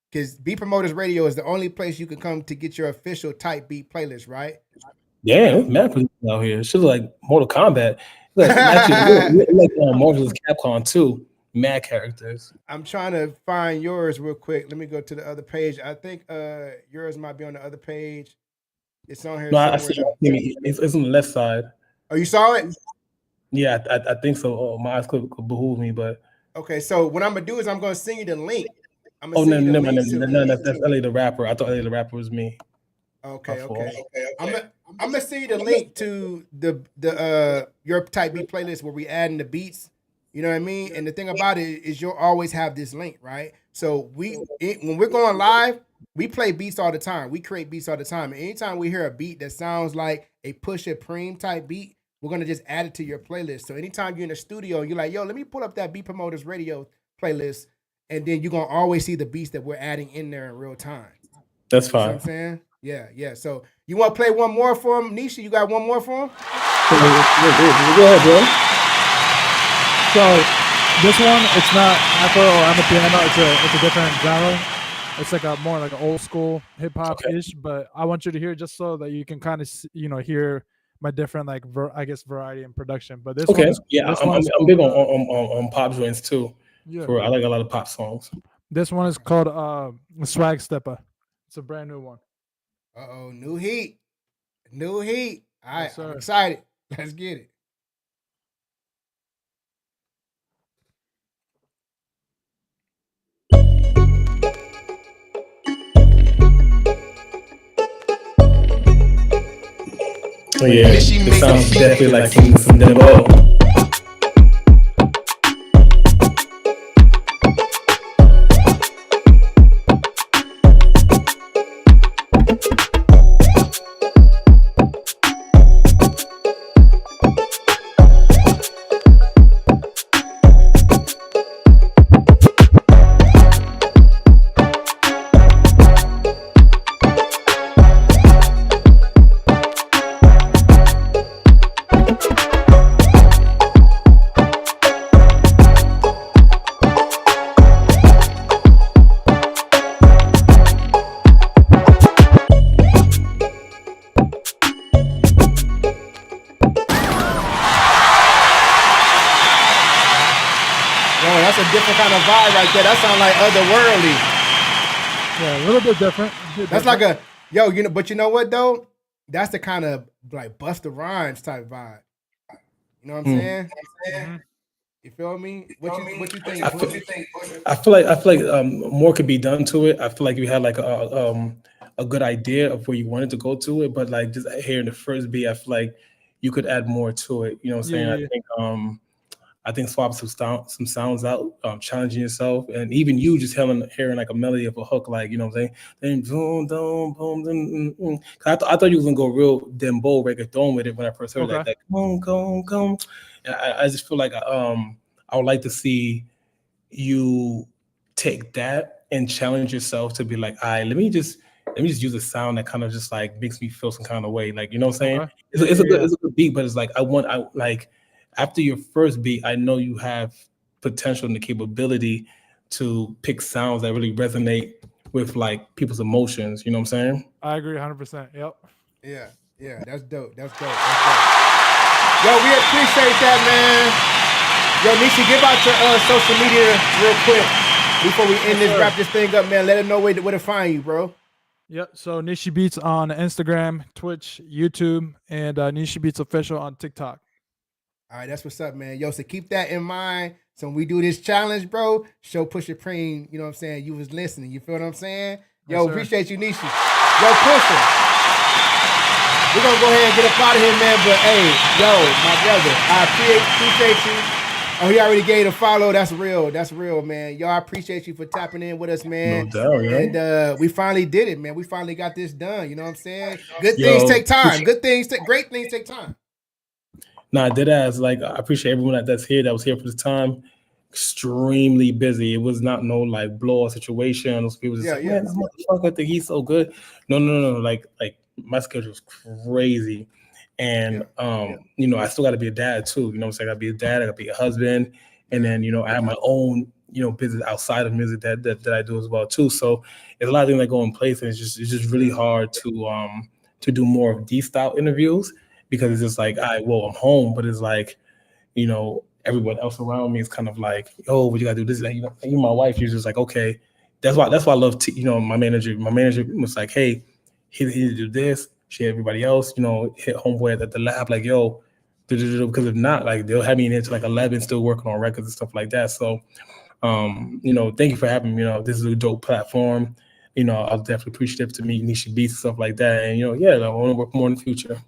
Because Beat Promoters Radio is the only place you can come to get your official type beat playlist, right?
Yeah, it's mad producers out here. It's just like Mortal Kombat. Like Marvel's Capcom too. Mad characters.
I'm trying to find yours real quick. Let me go to the other page. I think yours might be on the other page. It's on here.
No, I see it. It's on the left side.
Oh, you saw it?
Yeah, I think so. Oh, my eyes could behoove me, but
okay. So what I'm gonna do is I'm gonna send you the link.
No, that's LA the rapper. I thought LA the rapper was me.
Okay. I'm gonna send you the link to the your type beat playlist where we adding the beats. You know what I mean? And the thing about it is you'll always have this link, right? So when we're going live, we play beats all the time. We create beats all the time. And anytime we hear a beat that sounds like a Pusha Preme type beat, we're gonna just add it to your playlist. So anytime you're in the studio, you're like, yo, let me pull up that Beat Promoters Radio playlist. And then you're going to always see the beats that we're adding in there in real time.
That's fine.
You know what I'm saying? Yeah. So you want to play one more for him? Nisha, you got one more for him?
Go ahead, bro. So this one, it's not Afro or Amapiano. It's a different genre. It's like more like an old school hip hop-ish, but I want you to hear it just so that you can kind of, hear my different variety in production. But this one,
I'm big on pop joints too.
Yeah,
I like a lot of pop songs.
This one is called Swag Stepper. It's a brand new one.
New heat. All right,
yes,
I'm excited. Let's get it.
Oh yeah, it sounds definitely like some Devil.
That's a different kind of vibe right there. That sounds like otherworldly.
Yeah, a little bit different.
That's like but you know what though? That's the kind of like Busta Rhymes type vibe. You know what I'm saying? Mm-hmm. You feel me? What you think?
I feel like more could be done to it. I feel like we had like a good idea of where you wanted to go to it, but like just hearing the first beat, I feel like you could add more to it. You know what I'm saying? Yeah. I think swap some sounds out, challenging yourself, and even you just hearing like a melody of a hook, like, you know what I'm saying? Then boom, boom, boom, boom. I thought you was gonna go real dembow reggaeton with it when I first heard that. Like, come. And I just feel like I would like to see you take that and challenge yourself to be like, all right, let me just use a sound that kind of just like makes me feel some kind of way, like, you know what I'm saying? Okay. It's a good beat, but it's like after your first beat, I know you have potential and the capability to pick sounds that really resonate with like people's emotions. You know what I'm saying?
I agree 100%. Yep.
Yeah. That's dope. Yo, we appreciate that, man. Yo, Nisha, give out your social media real quick before we wrap this thing up, man. Let them know where to find you, bro.
Yep. So Nishi Beats on Instagram, Twitch, YouTube, and Nishi Beats Official on TikTok.
All right, that's what's up, man. Yo, so keep that in mind. So when we do this challenge, bro, show Pusha Preme, you know what I'm saying, you was listening. You feel what I'm saying? Yo,
Yes,
appreciate you, Nishi. Yo, Pusha. We're going to go ahead and get up out of here, man. But, hey, yo, my brother, I appreciate you. Oh, he already gave a follow. That's real. That's real, man. Yo, I appreciate you for tapping in with us, man.
No doubt, yo.
And we finally did it, man. We finally got this done. You know what I'm saying? Good
Yo,
things take time. Great things take time.
Nah, dead ass. Like, I appreciate everyone that's here, that was here for this time. Extremely busy. It was not no like blow situation. Those people just like, man, this motherfucker think he's so good. No. Like my schedule is crazy. And you know, I still gotta be a dad too. You know what I'm saying? I gotta be a dad, I gotta be a husband, and then, you know, I have my own, you know, business outside of music that I do as well too. So there's a lot of things that go in place, and it's just really hard to do more of these style interviews, because it's just like, I'm home, but it's like, you know, everyone else around me is kind of like, oh, but you gotta do this. And, you know, even my wife, she's just like, okay. That's why I love, you know, my manager was like, hey, he need to do this. She had everybody else, you know, hit homeboy at the lab, like, yo, because if not, like, they'll have me in here till like 11, still working on records and stuff like that. So, you know, thank you for having me. You know, this is a dope platform. You know, I was definitely appreciative to meet Nishi Beats and stuff like that. And, you know, yeah, I want to work more in the future.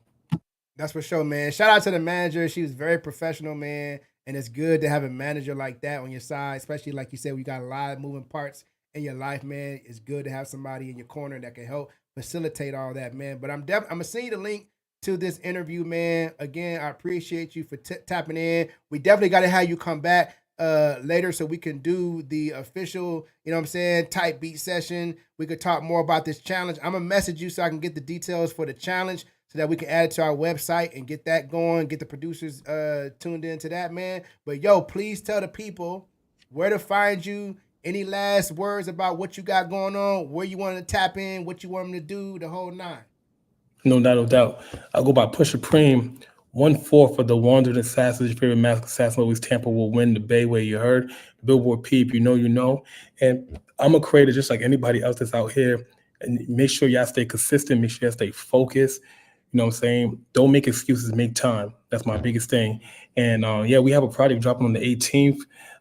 That's for sure, man. Shout out to the manager. She was very professional, man. And it's good to have a manager like that on your side, especially like you said, we got a lot of moving parts in your life, man. It's good to have somebody in your corner that can help facilitate all that, man. But I'm gonna send you the link to this interview, man. Again, I appreciate you for tapping in. We definitely got to have you come back later so we can do the official, you know what I'm saying, type beat session. We could talk more about this challenge. I'm gonna message you so I can get the details for the challenge, so that we can add it to our website and get that going, get the producers tuned into that, man. But yo, please tell the people where to find you. Any last words about what you got going on, where you want to tap in, what you want them to do, the whole nine?
No doubt. I'll go by Pusha Preme. 1/4 for the Wandering Assassin. Your favorite mask assassin always Tampa will win the Bayway. You heard Billboard Peep. You know. And I'm a creator just like anybody else that's out here. And make sure y'all stay consistent. Make sure y'all stay focused. You know what I'm saying? Don't make excuses. Make time. That's my biggest thing. And yeah, we have a project dropping on the 18th.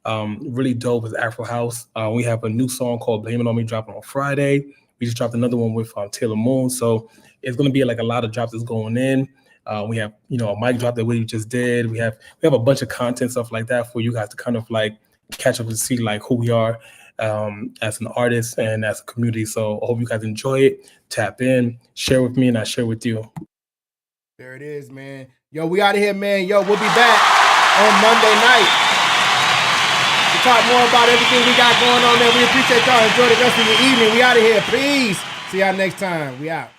Really dope. It's Afro House. We have a new song called Blame It On Me dropping on Friday. We just dropped another one with Taylor Moon. So it's going to be like a lot of drops that's going in. We have, you know, a mic drop that we just did. We have a bunch of content, stuff like that for you guys to kind of like catch up and see like who we are as an artist and as a community. So I hope you guys enjoy it. Tap in, share with me, and I share with you.
There it is, man. Yo, we out of here, man. Yo, we'll be back on Monday night to talk more about everything we got going on there. We appreciate y'all. Enjoy the rest of your evening. We out of here. Peace. See y'all next time. We out.